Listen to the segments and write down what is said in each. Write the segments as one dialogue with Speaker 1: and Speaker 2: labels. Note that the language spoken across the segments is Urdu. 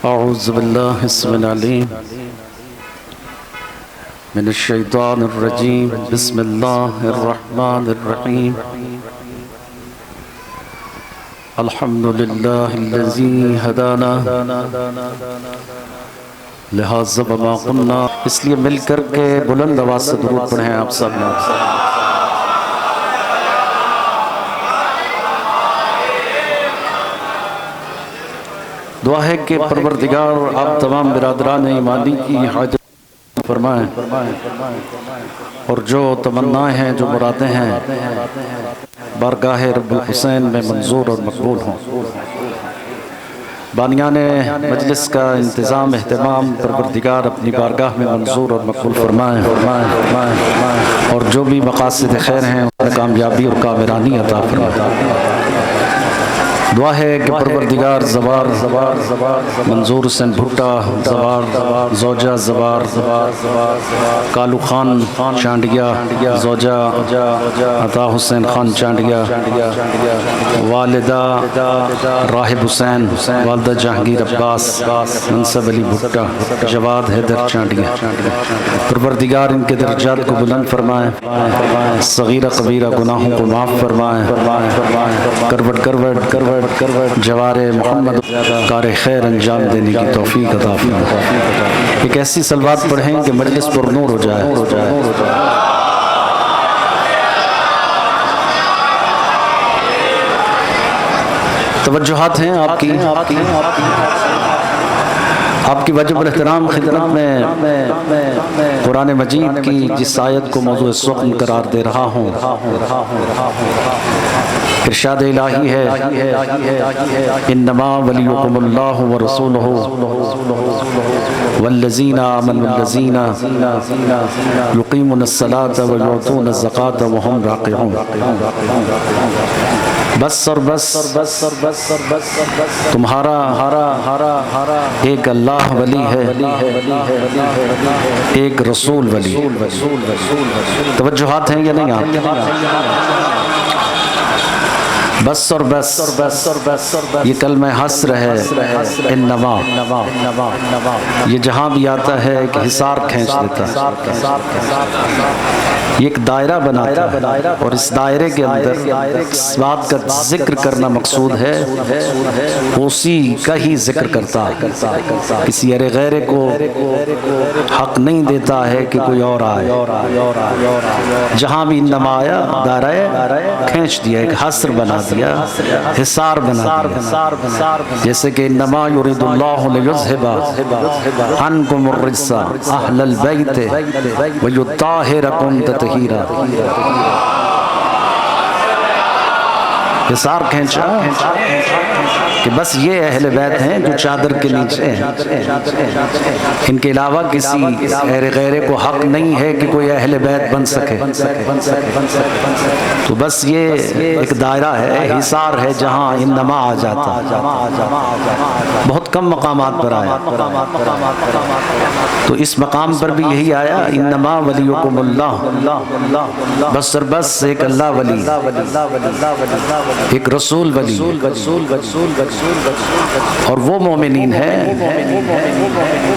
Speaker 1: اعوذ باللہ السميع العليم من الشیطان الرجیم بسم اللہ الرحمن الرحیم الحمد للہ الذی ہدانا لہذا وما قلنا، اس لیے مل کر کے بلند آواز سے درود پڑھیں آپ سب نے۔ دعا ہے کہ پروردگار آپ تمام برادران ایمانی کی حاجت فرمائیں، اور جو تمنائیں ہیں، جو مرادیں ہیں، بارگاہ رب الحسین میں منظور اور مقبول ہوں۔ بانیان مجلس کا انتظام اہتمام پروردگار اپنی بارگاہ میں منظور اور مقبول فرمائیں، اور جو بھی مقاصد خیر ہیں انہیں کامیابی اور کامرانی عطا فرمائیں۔ دعا ہے کہ پروردگار زوار منظور حسین بھٹا، زوار زوجہ زوار کالو خان چانڈیا، زوجہ عطا حسین خان چانڈیا، والدہ راہب حسین، والدہ جہانگیر عباس، منصب علی بھٹا، جواد حیدر چانڈیا۔ پروردگار ان کے درجات کو بلند فرمائیں، صغیرہ کبیرہ گناہوں کو معاف فرمائیں، کروٹ جوار محمد کار خیر انجام دینے کی توفیق عطا فرمائیں۔ ایک ایسی صلوات پڑھیں کہ مجلس پر نور ہو جائے۔ توجہات ہیں آپ کی واجب الاحترام خدمت میں قرآن مجید کی جس آیت کو موضوع سخن قرار دے رہا ہوں، ارشاد الہی ہے، انما ولیکم اللہ ورسولہ والذین آمنوا الذین یقیمون الصلاۃ ویؤتون الزکاۃ وہم راکعون۔ بس اور بس تمہارا ایک اللہ ولی ہے، ایک رسول ولی۔ توجہات ہیں یا نہیں آپ؟ بس اور بس یہ کلمہ حصر ہے، انما یہ جہاں بھی آتا ہے ایک حصار کھینچ دیتا ہے، یہ ایک دائرہ بناتا ہے، اور اس دائرے کے اندر اس بات کا ذکر کرنا مقصود ہے، اسی کا ہی ذکر کرتا ہے، کسی غیر کو حق نہیں دیتا ہے کہ کوئی اور آئے۔ جہاں بھی انما آیا دائرہ کھینچ دیا، ایک حصر بنا دیا، حصار بنا دیا، جیسے کہ انما یرید اللہ لیذھب عنکم الرجس اہل البیت ویطہرکم تطہیرا۔ حصار کھینچا کہ بس یہ اہل بیت ہیں جو چادر کے نیچے ہیں، ان کے علاوہ کسی غیر کو حق نہیں ہے کہ کوئی اہل بیت بن سکے۔ تو بس یہ ایک دائرہ ہے، حصار ہے، جہاں انما آ جاتا ہے، بہت کم مقامات پر آیا۔ تو اس مقام پر بھی یہی آیا، انما ولیکم اللہ، بس اور بس ایک اللہ ولی، ایک رسول ولی، اور وہ مومنین ہیں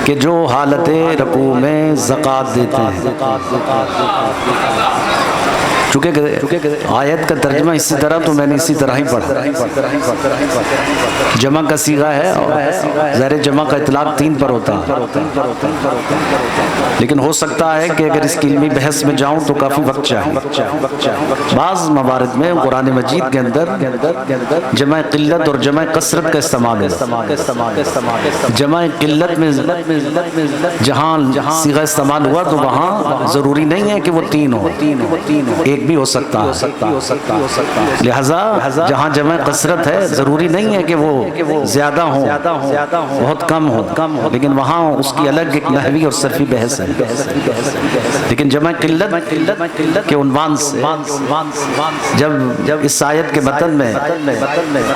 Speaker 1: کہ جو حالت رکوع میں زکوٰۃ دیتے ہیں۔ چونکہ آیت کا ترجمہ اسی طرح، تو میں نے اسی طرح ہی پڑھا، جمع کا صیغہ ہے، اور ظاہر جمع کا اطلاق 3 پر ہوتا ہے، لیکن ہو سکتا ہے کہ اگر اس کی علمی بحث میں جاؤں تو کافی وقت چاہیے۔ بعض موارد میں قرآن مجید کے اندر جمع قلت اور جمع کثرت کا استعمال ہے۔ جمع قلت میں جہاں صیغہ استعمال ہوا تو وہاں ضروری نہیں ہے کہ وہ 3 ہو، ایک بھی ہو سکتا ہے، لہذا جہاں جمع کثرت ہے ضروری نہیں ہے کہ وہ زیادہ ہوں، بہت کم ہوں، لیکن وہاں اس کی الگ ایک نحوی اور صرفی بحث ہے۔ لیکن جمع قلت کے عنوان سے جب اس آیت کے متن میں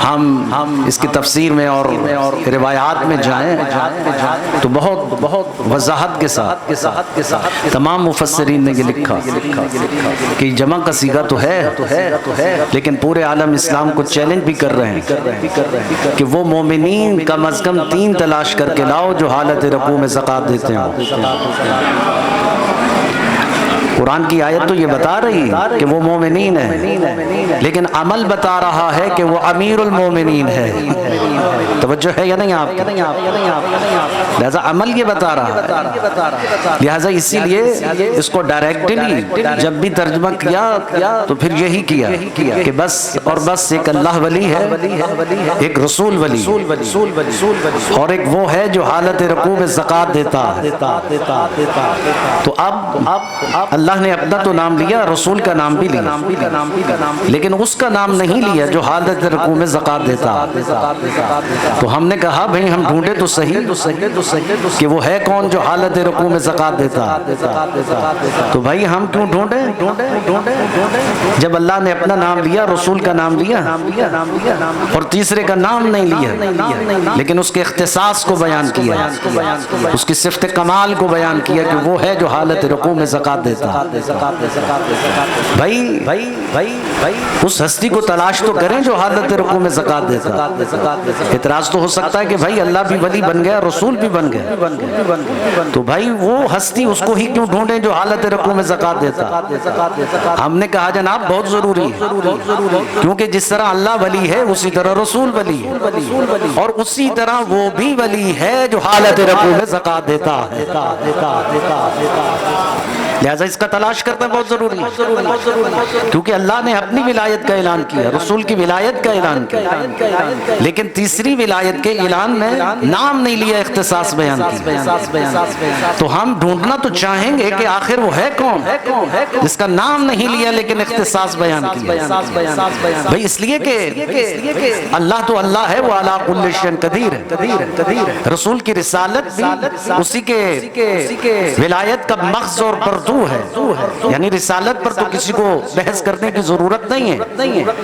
Speaker 1: ہم اس کی تفسیر میں اور روایات میں جائیں تو بہت وضاحت کے ساتھ تمام مفسرین نے یہ لکھا کہ جمع جمع کا صیغہ تو ہے لیکن پورے عالم اسلام کو چیلنج بھی کر رہے ہیں کہ وہ مومنین کم از کم 3 تلاش کر کے لاؤ جو حالت رکوع میں زکوٰۃ دیتے ہیں۔ قرآن کی آیت تو یہ بتا رہی کہ وہ مومنین ہے لیکن عمل بتا رہا ہے کہ وہ امیر المومنین ہے۔ توجہ ہے یا نہیں آپ کی؟ لہذا عمل یہ بتا رہا ہے، لہذا اسی لیے اس کو ڈائریکٹلی جب بھی ترجمہ کیا تو پھر یہی کیا کہ بس اور بس ایک اللہ ولی ہے، ایک رسول ولی اور ایک وہ ہے جو حالت رکوع میں زکوٰۃ دیتا ہے۔ تو اب اللہ نے اپنا تو نام لیا، رسول کا نام بھی لیا، لیکن اس کا نام نہیں لیا جو حالت رکوع میں زکوٰۃ دیتا۔ تو ہم نے کہا بھئی ہم ڈھونڈے تو صحیح کہ وہ ہے کون جو حالت رکوع میں زکوٰۃ دیتا۔ تو بھائی ہم کیوں ڈھونڈیں جب اللہ نے اپنا نام لیا، رسول کا نام لیا اور تیسرے کا نام نہیں لیا، لیکن اس کے اختصاص کو بیان کیا، اس کی صفت کمال کو بیان کیا کہ وہ ہے جو حالت رکوع میں زکوٰۃ دیتا۔ بھائی اس ہستی کو تلاش تو کریں جو حالت رکوع میں زکوٰۃ دیتا۔ اعتراض تو ہو سکتا ہے کہ بھائی اللہ بھی ولی بن گیا، رسول بھی بن گیا، تو بھائی وہ ہستی اس کو ہی کیوں ڈھونڈیں جو حالت رکوع میں زکوٰۃ دیتا؟ ہم نے کہا جناب بہت ضروری ہے، کیونکہ جس طرح اللہ ولی ہے اسی طرح رسول ولی ہے، اور اسی طرح وہ بھی ولی ہے جو حالت رکوع میں زکوٰۃ دیتا ہے۔ لہذا اس کا تلاش کرنا بہت ضروری ہے، کیونکہ اللہ نے اپنی ولایت کا اعلان کیا، رسول کی ولایت کا اعلان کیا، لیکن تیسری ولایت کے اعلان میں نام نہیں لیا، اختصاص بیان کیا۔ تو ہم ڈھونڈنا تو چاہیں گے کہ آخر وہ ہے کون جس کا نام نہیں لیا لیکن اختصاص بیان کیا۔ بھئی اس لیے کہ اللہ تو اللہ ہے، وہ علی کل شیء قدیر ہے، رسول کی رسالت بھی اسی کے ولایت کا مغز اور پردو ہے، یعنی رسالت پر تو کسی کو بحث کرنے کی ضرورت نہیں ہے،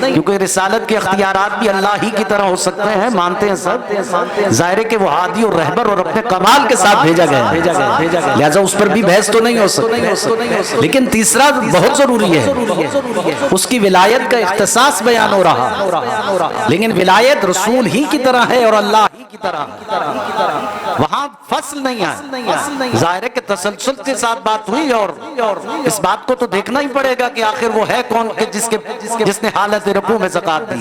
Speaker 1: کیونکہ رسالت کے اختیارات بھی اللہ ہی کی طرح ہو سکتے ہیں، مانتے ہیں سب، ظاہر ہے کہ وہ ہادی اور رہبر اور اپنے کمال کے ساتھ بھیجا گیا، لہذا اس پر بھی بحث تو نہیں ہو سکتی، لیکن تیسرا بہت ضروری ہے، اس کی ولایت کا اختصاص بیان ہو رہا، لیکن ولایت رسول ہی کی طرح ہے اور اللہ ہی کی طرح، وہاں فصل نہیں ہے، ظاہر ہے کہ تسلسل کے ساتھ بات ہوئی اور اس بات کو تو دیکھنا ہی پڑے گا کہ آخر وہ ہے کون جس نے حالت رکوع میں زکوٰۃ دی۔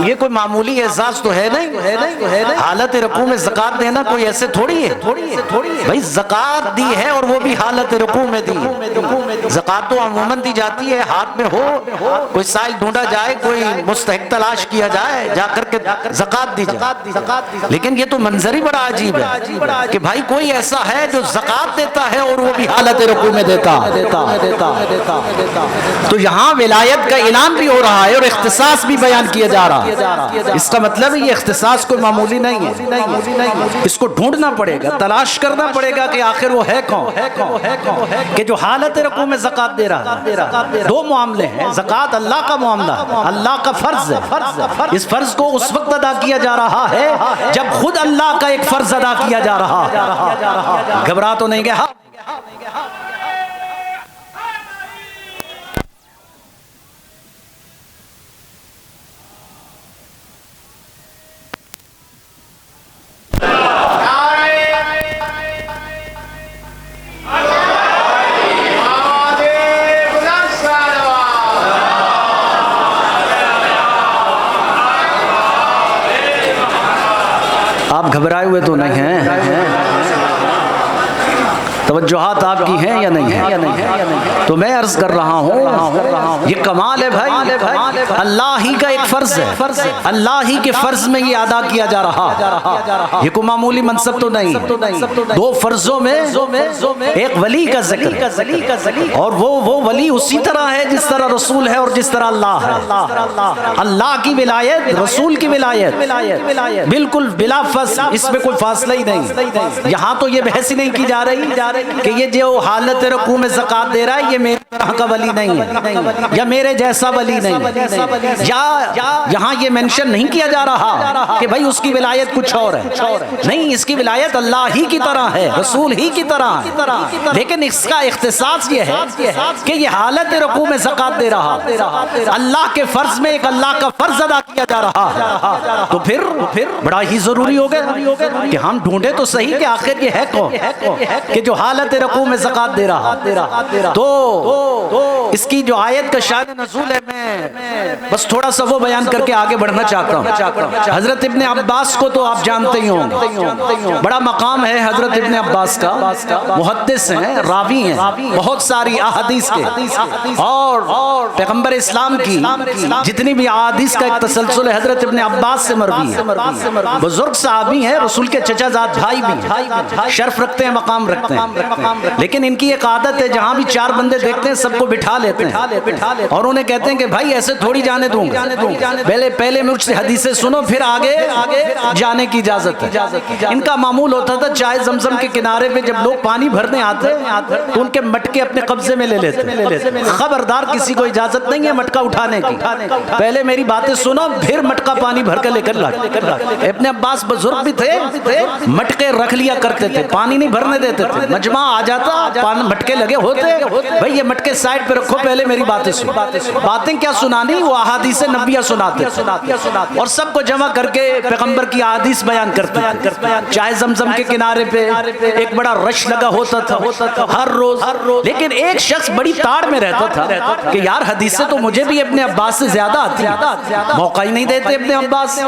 Speaker 1: یہ کوئی معمولی اعزاز تو ہے نہیں، حالت رکوع میں زکوٰۃ دینا کوئی ایسے تھوڑی ہے، بھائی زکوٰۃ دی ہے اور وہ بھی حالت رکوع میں دی ہے۔ زکوٰۃ تو عموماً دی جاتی ہے، ہاتھ میں ہو، کوئی سائل ڈھونڈا جائے، کوئی مستحق تلاش کیا جائے، جا کر کے زکوٰۃ دی جائے، لیکن یہ تو منظر ہی بڑا عجیب ہے کہ بھائی کوئی ایسا ہے جو زکوٰۃ دیتا ہے اور وہ بھی حالت رکوع میں دیتا۔ تو یہاں ولایت کا اعلان بھی ہو رہا ہے اور اختصاص بھی بیان کیا جا رہا ہے، اس کا مطلب ہے یہ اختصاص کوئی معمولی نہیں ہے، اس کو ڈھونڈنا پڑے گا، تلاش کرنا پڑے گا کہ آخر وہ ہے کون کہ جو حالت رکوع میں زکوٰۃ دے رہا ہے۔ دو معاملے ہیں، زکوٰۃ اللہ کا معاملہ ہے، اللہ کا فرض ہے، اس فرض کو اس وقت ادا کیا جا رہا ہے جب خود اللہ کا ایک فرض ادا کیا جا رہا ہے۔ گھبرا تو نہیں گیا؟ آپ گھبرائے ہوئے تو نہیں ہیں؟ توجہات آپ کی ہیں یا نہیں ہیں؟ تو میں عرض کر رہا ہوں یہ کمال ہے بھائی، اللہ ہی کا ایک فرض ہے، اللہ ہی کے فرض میں یہ ادا کیا جا رہا، یہ کوئی معمولی منصب تو نہیں۔ دو فرضوں میں ایک ولی کا ذکر، اور وہ ولی اسی طرح ہے جس طرح رسول ہے اور جس طرح اللہ ہے۔ اللہ کی ولایت، رسول کی ولایت بالکل بلا فصل، اس میں کوئی فاصلہ ہی نہیں۔ یہاں تو یہ بحث ہی نہیں کی جا رہی کہ یہ جو حالت رکوع میں زکوٰۃ دے رہا ہے یہ میرے طرح کا ولی نہیں ہے یا میرے جیسا ولی نہیں ہے، یا یہاں یہ مینشن نہیں کیا جا رہا کہ بھائی اس کی ولایت کچھ اور ہے، نہیں، اس کی ولایت اللہ ہی کی طرح ہے، رسول ہی کی طرح ہے، لیکن اس کا اختصاص یہ ہے کہ یہ حالت رکوع میں زکوٰۃ دے رہا، اللہ کے فرض میں ایک اللہ کا فرض ادا کیا جا رہا ہے، تو پھر بڑا ہی ضروری ہو گیا کہ ہم ڈھونڈے تو صحیح کہ آخر یہ ہے کون کہ جو حالت رکوع میں زکوٰۃ دے رہا۔ تو اس کی جو آیت کا شان نزول ہے، میں بس تھوڑا سا وہ بیان کر کے آگے بڑھنا چاہتا ہوں۔ حضرت ابن عباس کو تو آپ جانتے ہی ہوں، بڑا مقام ہے حضرت ابن عباس کا، محدث ہیں، راوی ہیں بہت ساری احادیث کے، اور پیغمبر اسلام کی جتنی بھی احادیث کا ایک تسلسل ہے حضرت ابن عباس سے مروی ہے، بزرگ صحابی ہیں، رسول کے چچا زاد بھائی بھی، شرف رکھتے ہیں، مقام رکھتے ہیں، لیکن ان کی ایک عادت ہے جہاں بھی چار بندے دیکھتے ہیں سب کو بٹھا لیتے ہیں اور انہیں کہتے ہیں کہ بھائی ایسے تھوڑی جانے دوں گا، پہلے مجھ سے حدیثیں سنو پھر آگے جانے کی اجازت ہے۔ ان کا معمول ہوتا تھا چائے زمزم کے کنارے پہ جب لوگ پانی بھرنے آتے تو ان کے مٹکے اپنے قبضے میں لے لیتے، خبردار کسی کو اجازت نہیں ہے مٹکا اٹھانے کی، پہلے میری باتیں سنو پھر مٹکا پانی بھر کے لے کر لاتے۔ ابن عباس بزرگ بھی تھے، مٹکے رکھ لیا کرتے تھے، پانی نہیں بھرنے دیتے تھے، مجمع آ جاتا مٹکے لگے ہوتے، بھائی یہ مٹکے سائڈ پہ رکھو پہلے میری باتیں سنو، باتیں کیا سنانی، وہ احادیث نبویہ سناتے اور سب کو جمع کر کے پیغمبر کی احادیث بیان کرتے، چائے زمزم کے کنارے پہ ایک بڑا رش لگا ہوتا تھا ہر روز، لیکن ایک شخص بڑی تاڑ میں رہتا تھا کہ یار حدیثیں تو مجھے بھی ابن عباس سے زیادہ آتی ہیں، موقع ہی نہیں دیتے ابن عباس،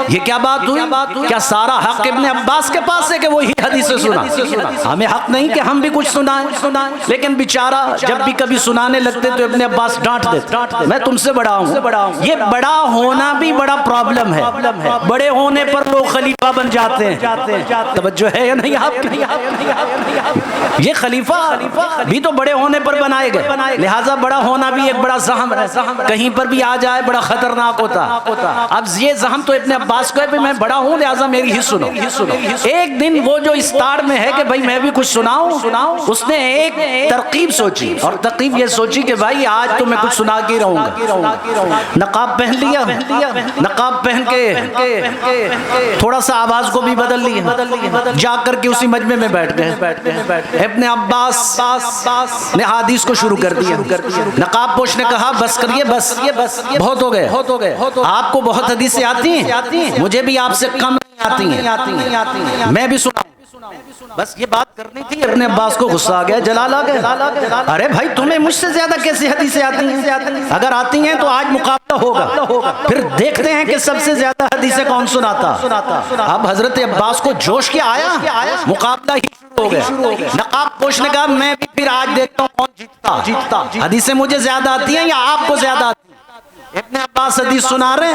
Speaker 1: یہ کیا بات ہوئی، کیا سارا حق ابن عباس کے پاس ہے کہ وہی حدیثیں سنا، ہمیں حق نہیں کہ ہم بھی کچھ سنائیں، لیکن بیچارہ جب بھی کبھی سنانے لگتے تو ابن عباس ڈانٹ دیتے، میں تم سے بڑا ہوں۔ یہ بڑا ہونا بھی بڑا پرابلم ہے، بڑے ہونے پر لوگ خلیفہ بن جاتے ہیں، توجہ ہے یا نہیں آپ کی، یہ خلیفہ بھی تو بڑے ہونے پر بنائے گئے، لہٰذا بڑا ہونا بھی ایک بڑا زحم ہے، کہیں پر بھی آ جائے بڑا خطرناک ہوتا۔ اب یہ زحم تو ابن عباس کو ہے کہ میں بڑا ہوں لہٰذا میری ہی سنو۔ ایک دن وہ جو اس تاڑ میں ہے کہ بھائی میں بھی کچھ سناؤں، اس نے ایک ترکیب سوچی، اور ترکیب یہ سوچی کہ بھائی آج تو میں کچھ سنا کے رہوں گا، نقاب پہن لیا، نقاب پہن کے تھوڑا سا آواز کو بھی بدل لیا، جا کر کے اسی مجمع میں بیٹھ گئے، ابن عباس نے حدیث کو شروع کر دیا، نقاب پوش نے کہا بس کریے، بس بہت ہو گئے، آپ کو بہت حدیثیں آتی ہیں، مجھے بھی آپ سے کم نہیں آتی ہیں، میں بھی سنا، بس یہ بات کرنی تھی۔ ابن عباس کو غصہ آ گیا، جلال آ گیا، ارے بھائی تمہیں مجھ سے زیادہ کیسے حدیثیں آتی ہیں، اگر آتی ہیں تو آج مقابلہ ہوگا، پھر دیکھتے ہیں کہ سب سے زیادہ حدیثیں کون سناتا۔ اب حضرت عباس کو جوش کیا آیا، مقابلہ ہی شروع ہو گیا، نقاب پوش نے کہا میں بھی پھر آج دیکھتا ہوں کون جیتتا، حدیثیں مجھے زیادہ آتی ہیں یا آپ کو زیادہ آتی ہیں۔ ابن عباس حدیث سنا رہے،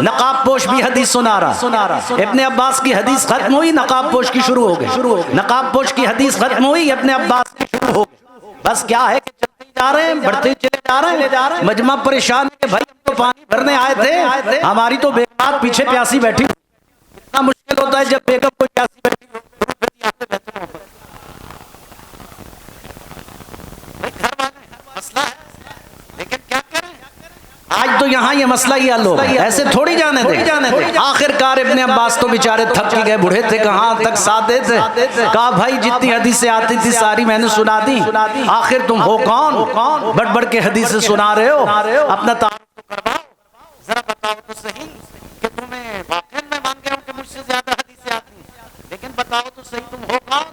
Speaker 1: نقاب پوش بھی حدیث سنا رہا، ابن عباس کی حدیث ختم ہوئی، نقاب پوش کی شروع ہو گئی، نقاب پوش کی حدیث ختم ہوئی، ابن عباس کی شروع ہو گئی، بس کیا ہے کہ چلتے ہی جا رہے ہیں، بڑھتے ہی چلے جا رہے ہیں، مجمع پریشان ہے، بھائی ہم تو پانی بھرنے آئے تھے، ہماری تو بیگم پیچھے پیاسی بیٹھی، اتنا مشکل ہوتا ہے جب بیگم کوئی پیاسی بیٹھی مسئلہ ہے، لیکن کیا کریں، آج تو یہاں یہ مسئلہ ہی حل ہوگا، ایسے تھوڑی جانے دیں۔ آخر کار ابن عباس تو بیچارے تھک ہی گئے، بوڑھے تھے، کہاں تک ساتھ دیتے، کہا بھائی جتنی حدیثیں آتی تھی ساری میں نے سنا دی، آخر تم ہو کون، بڑھ بڑھ کے حدیثیں سنا رہے ہو، اپنا تعارف تو کرواؤ، ذرا بتاؤ تو صحیح کہ تمہیں واقعی میں مان گیا ہوں کہ مجھ سے زیادہ حدیثیں آتی ہیں، لیکن بتاؤ تو صحیح تم ہو کون،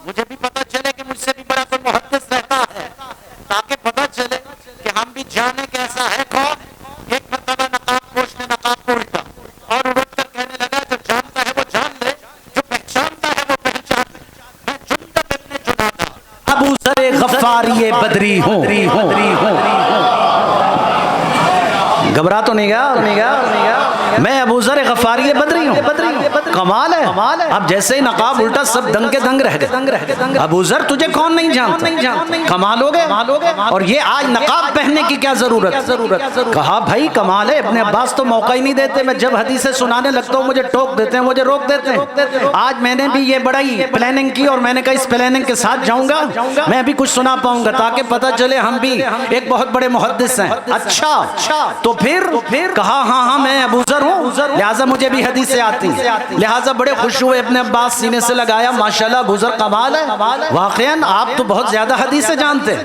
Speaker 1: مجھے بھی پتہ چلے کہ مجھ سے بھی بڑا کوئی محدث رہتا ہے، تاکہ پتہ چلے کہ ہم بھی جانے کیسا ہے کون۔ ایک مرتبہ نقاب پوش نے نقاب پوشا اور اڑ کر کہنے لگا جو جانتا ہے وہ جان لے، جو پہچانتا ہے وہ پہچان لے، میں جندب ابن جنادہ ابو ذر غفاری بدری ہوں۔ گھبرا تو نہیں گیا، میں ابو ذر غفاری بدری ہوں. کمال ہے. اب جیسے ہی نقاب الٹا سب دنگ کے دنگ رہ گئے. ابو ذر تجھے کون نہیں جانتا؟ کمال ہو گئے. اور یہ آج نقاب پہننے کی کیا ضرورت؟ کہا بھائی کمال ہے. ابن عباس تو موقع ہی نہیں دیتے. میں جب حدیثیں سنانے لگتا ہوں مجھے ٹوک دیتے ہیں, مجھے روک دیتے ہیں. آج میں نے بھی یہ بڑی پلاننگ کی اور میں نے کہا اس پلاننگ کے ساتھ جاؤں گا, میں بھی کچھ سنا پاؤں گا تاکہ پتہ چلے ہم بھی ایک بہت بڑے محدث ہیں. اچھا تو پھر کہا ہاں میں ابو ذر ہوں, لہٰذا مجھے بھی حدیثیں آتی ہیں. لہٰذا بڑے خوش ہوئے, ابن عباس سینے سے لگایا, ماشاءاللہ ابو ذر کمال ہے. واقعاً آپ تو بہت زیادہ حدیثیں جانتے.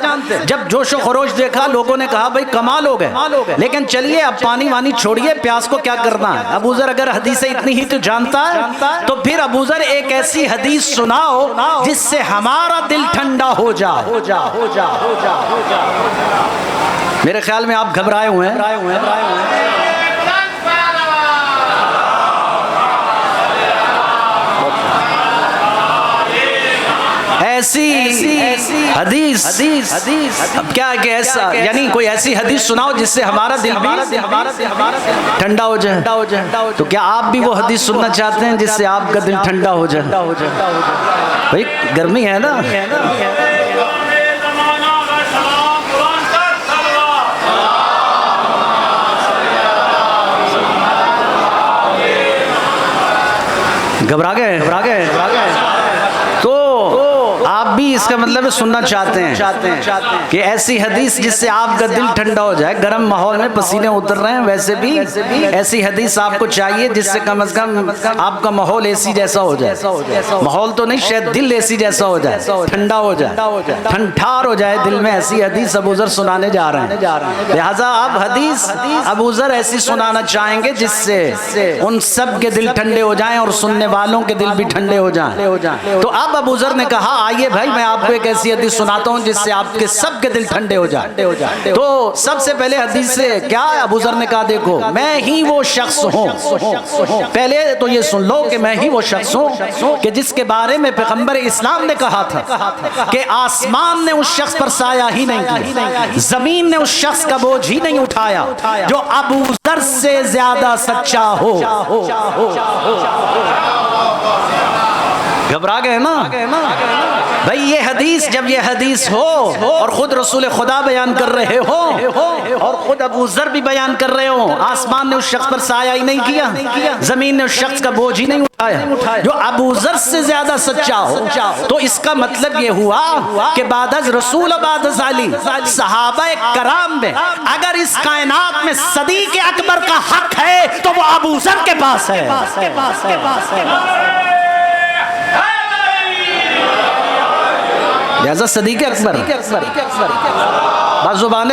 Speaker 1: جب جوش و خروش دیکھا لوگوں نے کہا بھائی کمال ہو گئے, لیکن چلیے اب پانی وانی چھوڑیے, پیاس کو کیا کرنا ہے. ابو ذر اگر حدیثیں اتنی ہی تو جانتا ہے تو پھر ابو ذر ایک ایسی حدیث سناؤ جس سے ہمارا دل ٹھنڈا ہو جائے. میرے خیال میں آپ گھبرائے ہوئے ہیں. ایسی حدیث اب کیا ہے کہ ایسا یعنی کوئی ایسی حدیث سناؤ جس سے ہمارا دل بھی ٹھنڈا ہو جائے. تو کیا آپ بھی وہ حدیث سننا چاہتے ہیں جس سے آپ کا دل ٹھنڈا ہو جائے؟ بھائی گرمی ہے نا. گھبرا گئے. تو آپ بھی اس کا مطلب سننا چاہتے ہیں کہ ایسی حدیث جس سے آپ کا دل ٹھنڈا ہو جائے. گرم ماحول میں پسینے اتر رہے ہیں, ویسے بھی ایسی حدیث آپ کو چاہیے جس سے کم از کم آپ کا ماحول اے سی جیسا ہو جائے. ماحول تو نہیں, شاید دل اے سی جیسا ہو جائے, ٹھنڈا ہو جائے, ٹھنڈار ہو جائے دل میں. ایسی حدیث ابو ذر سنانے جا رہے ہیں. لہٰذا آپ حدیث ابو ذر ایسی سنانا چاہیں گے جس سے ان سب کے دل ٹھنڈے ہو جائیں اور سننے والوں کے دل بھی ٹھنڈے ہو جائیں. تو اب ابو ذر نے کہا آئیے بھائی میں آپ کو ایک ایسی حدیث سناتا ہوں جس سے آپ کے سب کے دل ٹھنڈے ہو جائیں. تو سب سے پہلے حدیث سے کیا ہے, ابو ذر نے کہا دیکھو میں ہی وہ شخص ہوں. پہلے تو یہ سن لو کہ میں ہی وہ شخص ہوں کہ جس کے بارے میں پیغمبر اسلام نے کہا تھا کہ آسمان نے اس شخص پر سایہ ہی نہیں کیا, زمین نے اس شخص کا بوجھ ہی نہیں اٹھایا جو ابو ذر سے زیادہ سچا ہو. گھبرا گئے نا بھائی. یہ حدیث جب یہ حدیث ہو اور خود رسول خدا بیان کر رہے ہو اور خود ابو ذر بھی بیان کر رہے ہو, آسمان نے اس شخص پر سایہ ہی نہیں کیا, زمین نے اس شخص کا بوجھ ہی نہیں اٹھایا جو ابو ذر سے زیادہ سچا ہو, تو اس کا مطلب یہ ہوا کہ بعد از رسول بعد از علی صحابہ کرام میں اگر اس کائنات میں صدیق اکبر کا حق ہے تو وہ ابو ذر کے پاس ہے. لہذا صدیق اکبر بازبان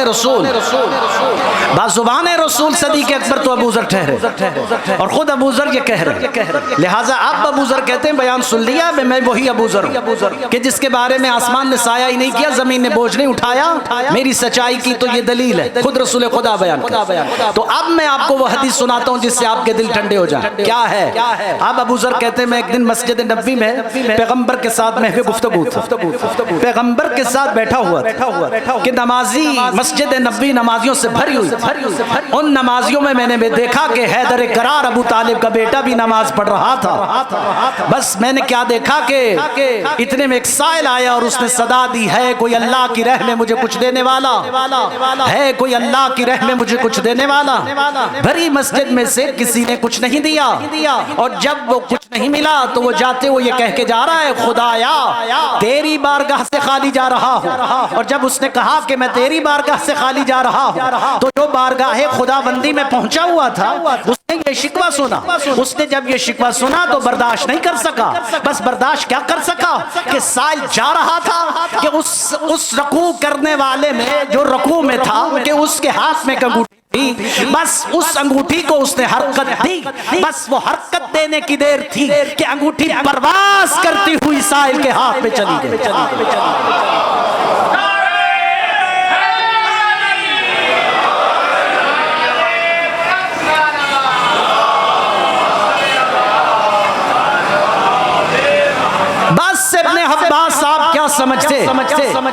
Speaker 1: رسول صدیق اکبر تو ابو ذر ٹھہرے, اور خود ابو ذر یہ کہہ رہے. لہٰذا آپ ابو ذر کہتے ہیں بیان سن لیا میں وہی ابو ذر ہوں کہ جس کے بارے میں آسمان نے سایہ ہی نہیں کیا, زمین نے بوجھ نہیں اٹھایا. میری سچائی کی تو یہ دلیل ہے, خود رسول خدا بیان کر. تو اب میں آپ کو وہ حدیث سناتا ہوں جس سے آپ کے دل ٹھنڈے ہو جائیں. کیا ہے؟ اب ابو ذر کہتے ہیں میں ایک دن مسجد نبوی میں پیغمبر کے ساتھ محو گفتگو تھا, پیغمبر کے ساتھ بیٹھا ہوا کہ نمازی مسجد نبوی نمازیوں سے بھری ہوئی. ان نمازیوں میں نے دیکھا کہ حیدر کرار ابو طالب کا بیٹا بھی نماز پڑھ رہا تھا. بس میں نے کیا دیکھا کہ اتنے میں ایک سائل آیا اور اس نے صدا دی, ہے کوئی اللہ کی رحم میں مجھے کچھ دینے والا, ہے کوئی اللہ کی رحم میں مجھے کچھ دینے والا. بھری مسجد میں سے کسی نے کچھ نہیں دیا, اور جب وہ کچھ نہیں ملا تو وہ جاتے ہوئے یہ کہہ کے جا رہا ہے خدایا تیری بارگاہ سے خالی جا رہا ہوں. اور جب اس نے کہا کہ میں تیری بارگاہ سے خالی جا رہا ہوں تو جو بارگاہ خدا بندی میں پہنچا ہوا تھا اس نے یہ شکوہ سنا. اس نے جب یہ شکوہ سنا تو برداشت نہیں کر سکا. بس برداشت کیا کر سکا کہ سائل جا رہا تھا کہ اس رکوع کرنے والے میں جو رکوع میں تھا کہ اس کے ہاتھ میں انگوٹھی تھی, بس اس انگوٹھی کو اس نے حرکت دی. بس وہ حرکت دینے کی دیر تھی کہ انگوٹھی پرواز کرتی ہوئی سائل کے ہاتھ میں چلی گئی. بس ابن عباس صاحب کیا سمجھتے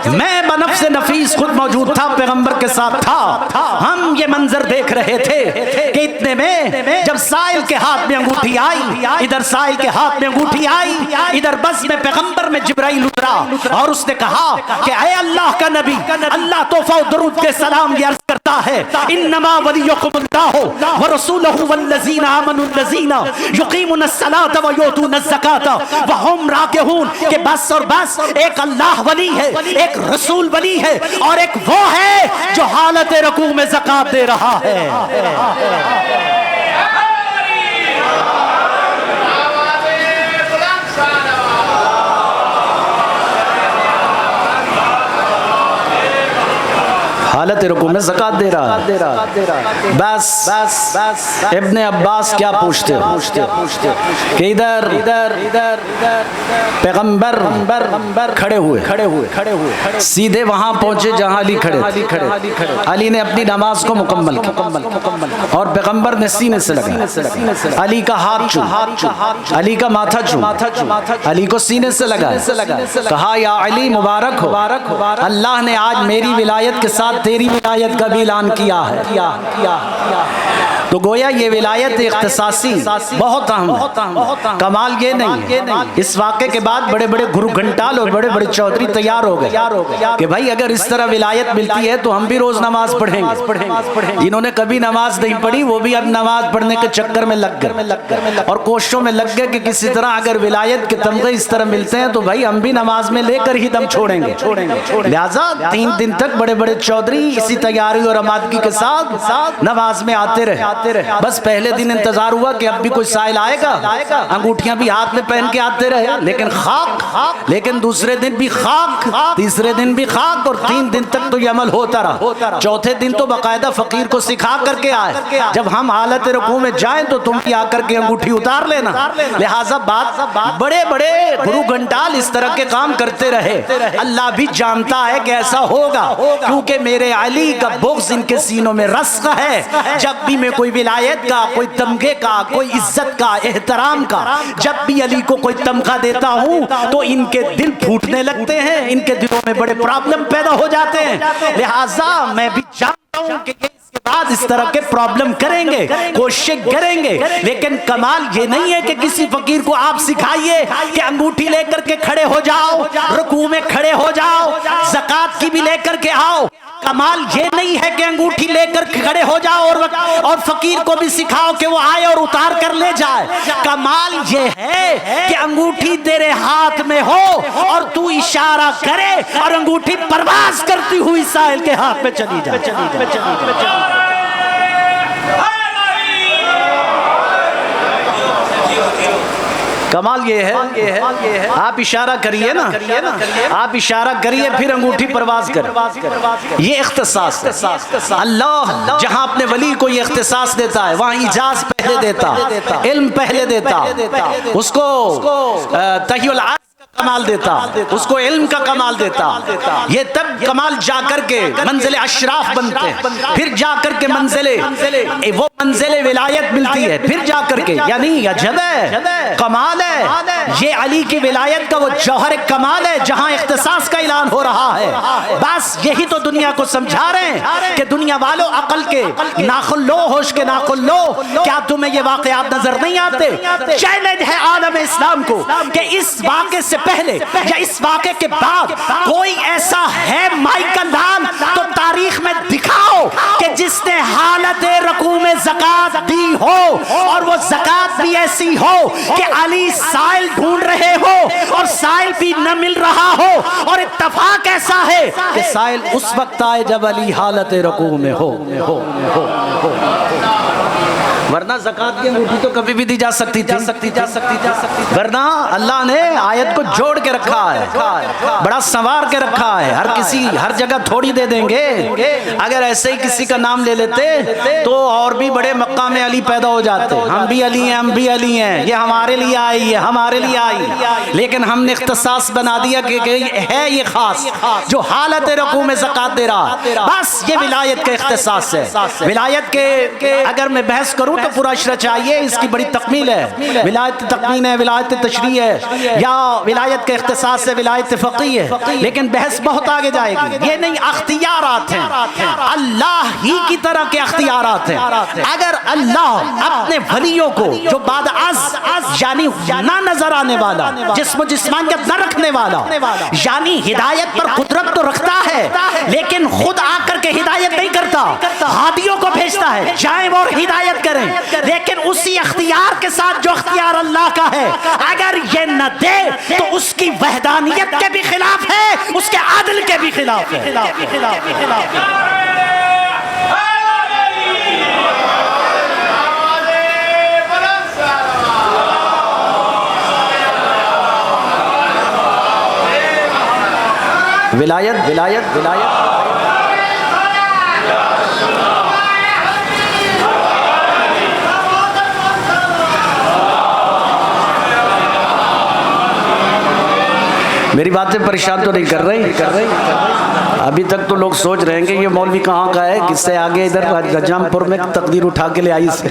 Speaker 1: میں بنفس نفیس خود موجود تھا، پیغمبر کے ساتھ تھا، ہم یہ منظر دیکھ رہے تھے کہ اتنے میں جب سائل کے ہاتھ میں انگوٹھی آئی، ادھر سائل کے ہاتھ میں انگوٹھی آئی، ادھر بس میں پیغمبر میں جبرائیل اترا اور اس نے کہا کہ اے اللہ کا نبی، اللہ تحفہ و درود کے سلام یہ عرض کرتا ہے انما ولیکم اللہ ورسولہ والذین آمنوا الذین یقیمون الصلاۃ ویؤتون الزکاۃ وہم راکعون، کہ بس اور بس ایک اللہ ولی ہے، ایک رسول ولی ہے، اور ایک وہ ہے جو حالت رکوع میں زکات دے رہا ہے۔ حالت رکوع میں زکات دے رہا ہے۔ بس ابن عباس کیا پوچھتے ہو کہ ادھر پیغمبر کھڑے ہوئے سیدھے وہاں پہنچے جہاں علی کھڑے، علی نے اپنی نماز کو مکمل کی اور پیغمبر نے سینے سے لگا، علی کا ہاتھ چوما، علی کا ماتھا چوما، علی کو سینے سے لگا، کہا یا علی مبارک ہو، اللہ نے آج میری ولایت کے ساتھ تیری ولایت کا بھی اعلان کیا ہے۔ تو گویا یہ ولایت اختصاصی بہت اہم، کمال یہ نہیں، اس واقعے کے بعد بڑے بڑے گرو گھنٹال اور بڑے بڑے چودھری تیار ہو گئے کہ بھائی اگر اس طرح ولایت ملتی ہے تو ہم بھی روز نماز پڑھیں گے۔ جنہوں نے کبھی نماز نہیں پڑھی وہ بھی اب نماز پڑھنے کے چکر میں لگ گئے اور کوششوں میں لگ گئے کہ کسی طرح اگر ولایت کے تمغے اس طرح ملتے ہیں تو بھائی ہم بھی نماز میں لے کر ہی دم چھوڑیں گے۔ لہٰذا 3 دن تک بڑے بڑے چودھری اسی تیاری اور آمادگی کے ساتھ نماز میں آتے رہے۔ بس پہلے دن انتظار ہوا کہ اب بھی کوئی سائل آئے گا، انگوٹھیاں بھی ہاتھ میں پہن کے آتے رہے، لیکن خاک، لیکن دوسرے دن بھی خاک، تیسرے دن بھی خاک، اور 3 دن تک تو یہ عمل ہوتا رہا۔ چوتھے دن تو باقاعدہ فقیر کو سکھا کر کے آئے جب ہم حالت رکوع میں جائیں تو تم بھی آ کر کے انگوٹھی اتار لینا۔ لہٰذا بڑے بڑے گرو گھنٹال اس طرح کے کام کرتے رہے۔ اللہ بھی جانتا ہے کہ ایسا ہوگا کیونکہ میرے علی کا بغض ان کے سینوں میں رسخ ہے۔ جب بھی میں کوئی ولایت کا، کوئی تمغے کا، کوئی عزت کا، احترام کا، جب بھی علی کو کوئی تمغہ دیتا ہوں تو ان کے دل پھوٹنے لگتے ہیں، ان کے دلوں میں بڑے پرابلم پیدا ہو جاتے ہیں۔ لہٰذا میں بھی جانتا ہوں کہ اس کے بعد اس طرح کے پرابلم کریں گے، کوشش کریں گے، لیکن کمال یہ نہیں ہے کہ کسی فقیر کو آپ سکھائیے کہ انگوٹھی لے کر کے کھڑے ہو جاؤ، رکوع میں کھڑے ہو جاؤ، زکات کی بھی لے کر کے آؤ۔ کمال یہ نہیں ہے کہ انگوٹھی لے کر کھڑے ہو جاؤ اور فقیر کو بھی سکھاؤ کہ وہ آئے اور اتار کر لے جائے۔ کمال یہ ہے کہ انگوٹھی تیرے ہاتھ میں ہو اور تو اشارہ کرے اور انگوٹھی پرواز کرتی ہوئی سائل کے ہاتھ میں چلی جائے۔ کمال یہ ہے آپ اشارہ کریے نا، آپ اشارہ کریے پھر انگوٹھی پرواز کریں، یہ اختصاص ہے۔ اللہ جہاں اپنے ولی کو یہ اختصاص دیتا ہے وہاں اجاز پہلے دیتا، علم پہلے دیتا، اس کو تحیہ العرض کمال دیتا، اس کو علم کا کمال دیتا۔ یہ تب کمال جا کر کے منزل اشراف بنتے ہیں، پھر جا کر کے وہ منزل ولایت ملتی ہے، پھر جا کر کے، یعنی عجب ہے، کمال ہے۔ یہ علی کی ولایت کا وہ جوہر کمال ہے جہاں اختصاص کا اعلان ہو رہا ہے۔ بس یہی تو دنیا کو سمجھا رہے ہیں کہ دنیا والوں عقل کے ناخن لو، ہوش کے ناخن لو، کیا تمہیں یہ واقعات نظر نہیں آتے؟ چیلنج ہے عالم اسلام کو کہ اس واقعے سے پہلے یا اس واقعے کے بعد کوئی ایسا ہے مائیکل لان تو تاریخ میں دکھاؤ کہ جس نے حالت رکوع میں زکات دی ہو اور وہ زکات بھی ایسی ہو کہ علی سائل ڈھونڈ رہے ہو اور سائل بھی نہ مل رہا ہو، اور اتفاق ایسا ہے کہ سائل اس وقت آئے جب علی حالت رکوع میں ہو۔ ورنہ زکات کی انگوٹھی تو کبھی بھی دی جا سکتی تھی، ورنہ اللہ نے آیت کو جوڑ کے رکھا ہے، بڑا سنوار کے رکھا ہے۔ ہر جگہ تھوڑی دے دیں گے، اگر ایسے ہی کسی کا نام لے لیتے تو اور بھی بڑے مقام علی پیدا ہو جاتے، ہم بھی علی ہیں، ہم بھی علی ہیں، یہ ہمارے لیے آئی، یہ ہمارے لیے آئی، لیکن ہم نے اختصاص بنا دیا کہ ہے یہ خاص جو حالت رکوع میں زکات دے رہا۔ بس یہ ولایت کا اختصاص ہے۔ ولایت کے اگر میں بحث کروں کروں تو پورا اشرہ چاہیے، اس کی بڑی تکمیل ہے، ولایت تکوین ہے، ولایت تشریع ہے، یا ولایت کے اختصاص سے ولایت فقیہ ہے، لیکن بحث بہت آگے جائے گی۔ یہ نہیں، اختیارات ہیں، اللہ ہی کی طرح کے اختیارات ہیں۔ اگر اللہ اپنے ولیوں کو جو بعد از یعنی نہ نظر آنے والا، جسم و جسمانیت نہ رکھنے والا، یعنی ہدایت پر قدرت تو رکھتا ہے لیکن خود آ کر کے ہدایت نہیں کرتا، ہادیوں کو بھیجتا ہے جائیں اور ہدایت کریں، لیکن اسی اختیار کے ساتھ جو اختیار اللہ کا ہے اگر یہ نہ دے تو اس کی وحدانیت کے بھی خلاف ہے، اس کے عدل کے بھی خلاف ہے۔ ولایت میری باتیں پریشان تو نہیں کر رہی؟ ابھی تک تو لوگ سوچ رہے ہیں کہ یہ مولوی کہاں کا ہے، کس سے آگے ادھر گجام پور میں تقدیر اٹھا کے لے آئی سے۔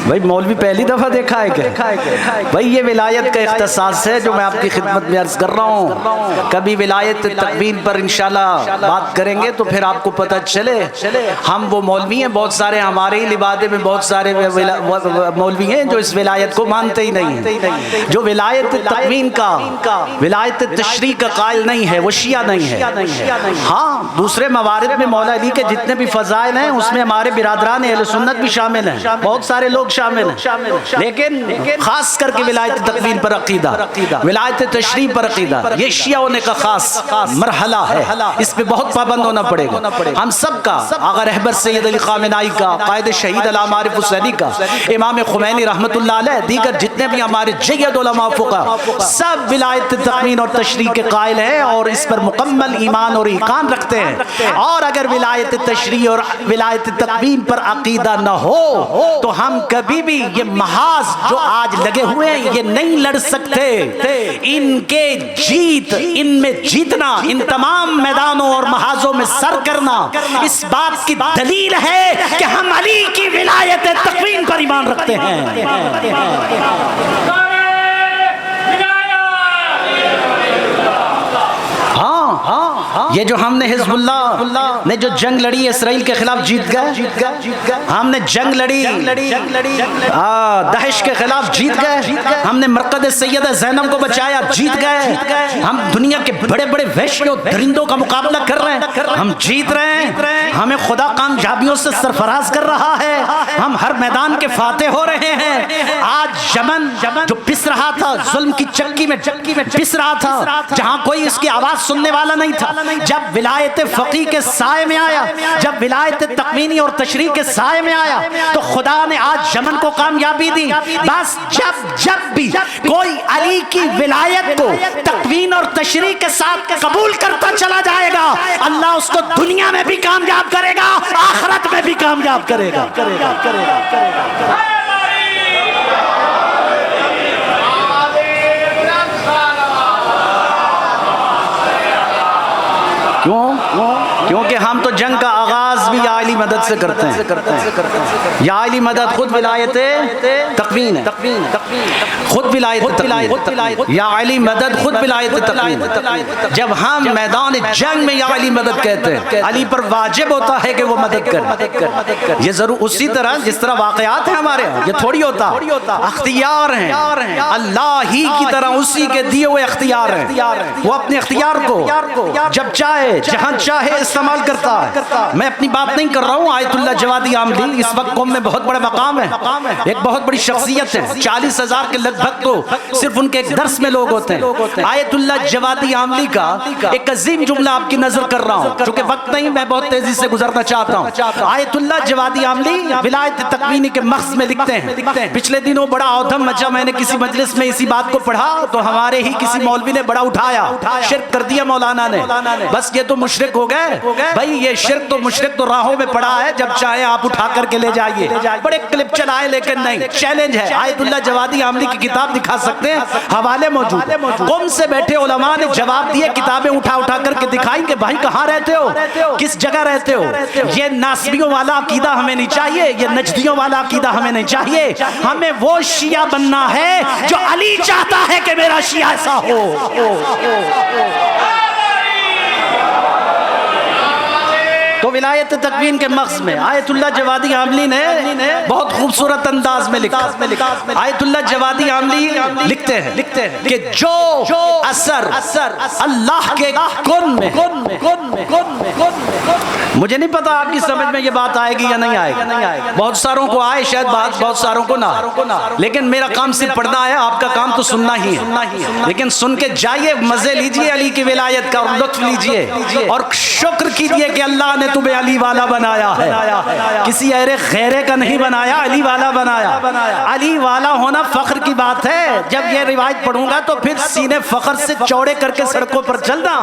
Speaker 1: بھائی مولوی پہلی دفعہ دیکھا ہے کیا؟ بھائی یہ ولایت کا اختصاص ہے جو میں آپ کی خدمت میں عرض کر رہا ہوں۔ کبھی ولایت تکوین پر انشاءاللہ بات کریں گے تو پھر آپ کو پتہ چلے۔ ہم وہ مولوی ہیں، بہت سارے ہمارے ہی لبادے میں بہت سارے مولوی ہیں جو اس ولایت کو مانتے ہی نہیں ہیں، جو ولایت تکوین کا، ولایت تشریع کا قائل نہیں ہے، وہ شیعہ نہیں ہے۔ ہاں دوسرے موارد میں مولا علی کے جتنے بھی فضائل ہیں اس میں ہمارے برادران اہل سنت بھی شامل ہیں، بہت سارے لوگ شامل ہیں، لیکن خاص کر کے ولایت تکوین پر عقیدہ، ولایت تشریع پر عقیدہ، یہ شیعہ ہونے کا خاص مرحلہ ہے، اس پہ بہت پابند ہونا پڑے گا۔ ہم سب کا، آقا رہبر سید علی خامنائی کا، قائد شہید علامہ عارف حسینی کا، امام خمینی رحمت اللہ علیہ، دیگر جتنے بھی ہمارے جید علماء فقہا، سب ولایت تکوین اور تشریع کے قائل ہیں اور اس پر مکمل ایمان اور ایقان رکھتے ہیں۔ اور اگر ولایت تشریع اور ولایت تکوین پر عقیدہ نہ ہو تو ہم کبھی بھی یہ محاذ جو آج لگے ہوئے ہیں یہ نہیں لڑ سکتے۔ ان کے جیت، ان میں جیتنا، ان تمام میدانوں اور محاذوں میں سر کرنا اس بات کی دلیل ہے کہ ہم علی کی ولایت تکوین پر ایمان رکھتے ہیں۔ یہ جو ہم نے حزب اللہ نے جو جنگ لڑی اسرائیل کے خلاف جیت گئے، ہم نے جنگ لڑی داعش کے خلاف جیت گئے، ہم نے مرقد سیدہ زینب کو بچایا جیت گئے، ہم دنیا کے بڑے بڑے وحشیوں درندوں کا مقابلہ کر رہے ہیں، ہم جیت رہے ہیں، ہمیں خدا کامیابیوں سے سرفراز کر رہا ہے، ہم ہر میدان کے فاتح ہو رہے ہیں۔ آج یمن جو پس رہا تھا، ظلم کی چکی میں پس رہا تھا، جہاں کوئی اس کی آواز سننے والا نہیں تھا، جب ولایت فقیہ کے سائے میں آیا، جب ولایت تکوینی اور تشریع کے سائے میں آیا تو خدا نے آج یمن کو کامیابی دی۔ بس جب بھی کوئی علی کی ولایت کو تکوین اور تشریع کے ساتھ قبول کرتا چلا جائے گا، اللہ اس کو دنیا میں بھی کامیاب کرے گا، آخرت میں بھی کامیاب کرے گا۔ کیونکہ ہم تو جنگ کا آغاز بھی یا علی مدد سے کرتے ہیں۔ یا علی مدد خود ولایت تکوین ہے، خود ولایت تکوین، یا علی مدد خود ولایت تکوین۔ جب ہم میدان جنگ میں یا علی مدد کہتے ہیں، علی پر واجب ہوتا ہے کہ وہ مدد کرے۔ یہ ضرور اسی طرح جس طرح واقعات ہیں ہمارے ہاں، یہ تھوڑی ہوتا، اختیار ہیں اللہ ہی کی طرح، اسی کے دیے ہوئے اختیار ہیں، وہ اپنے اختیار کو جب چاہے جہاں چاہے استعمال کرتا ہے۔ میں اپنی بات نہیں کر رہا ہوں، آیت اللہ جوادی عاملی اس وقت قوم میں بہت بڑا مقام ہے، ایک بہت بڑی شخصیت ہے، 40,000 کے لگ بھگ تو صرف ان کے ایک درس میں لوگ ہوتے ہیں۔ آیت اللہ جوادی عاملی کا ایک عظیم جملہ آپ کی نظر کر رہا ہوں، چونکہ وقت نہیں میں بہت تیزی سے گزرنا چاہتا ہوں۔ آیت اللہ جوادی عاملی ولایت تکوینی کے مغز میں لکھتے ہیں، پچھلے دنوں بڑا عودھم مچا، میں نے کسی مجلس میں اسی بات کو پڑھا تو ہمارے ہی کسی مولوی نے بڑا اٹھایا، شرک کر دیا مولانا نے، بس یہ تو مشرک ہو گئے۔ بھائی یہ شرک تو مشرک تو راہوں میں پڑا ہے, جب چاہے آپ اٹھا کر کے لے جائیے. بڑے کلپ چلائے لیکن نہیں, چیلنج ہے. آیت اللہ جوادی عاملی کی کتاب دکھا سکتے ہیں, حوالے موجود. قوم سے بیٹھے علماء نے جواب دیے, کتابیں اٹھا اٹھا کر کے دکھائیں کہ بھائی کہاں رہتے ہو, کس جگہ رہتے ہو. یہ ناسبیوں والا عقیدہ ہمیں نہیں چاہیے, یہ نجدیوں والا عقیدہ ہمیں نہیں چاہیے. ہمیں وہ شیعہ بننا ہے جو علی چاہتا ہے کہ میرا شیعہ ایسا ہو. تو ولایت تکوین کے مغز میں آیت اللہ جوادی عاملی نے بہت خوبصورت انداز میں لکھا. آیت اللہ جوادی عاملی لکھتے ہیں کہ جو اثر اللہ کے کن میں, مجھے نہیں پتا آپ کی سمجھ میں یہ بات آئے گی یا نہیں آئے گی. بہت ساروں کو آئے شاید, بہت ساروں کو نہ, لیکن میرا کام صرف پڑھنا ہے, آپ کا کام تو سننا ہی ہے. لیکن سن کے جائیے, مزے لیجئے علی کی ولایت کا, اور لطف لیجئے اور شکر کیجئے کہ اللہ نے تمہیں علی والا بنایا ہے, کسی غیرے کا نہیں بنایا, علی والا بنایا. علی والا ہونا فخر کی بات ہے. جب یہ روایت پڑھوں گا تو پھر سینے فخر سے چوڑے کر کے سڑکوں پر چلنا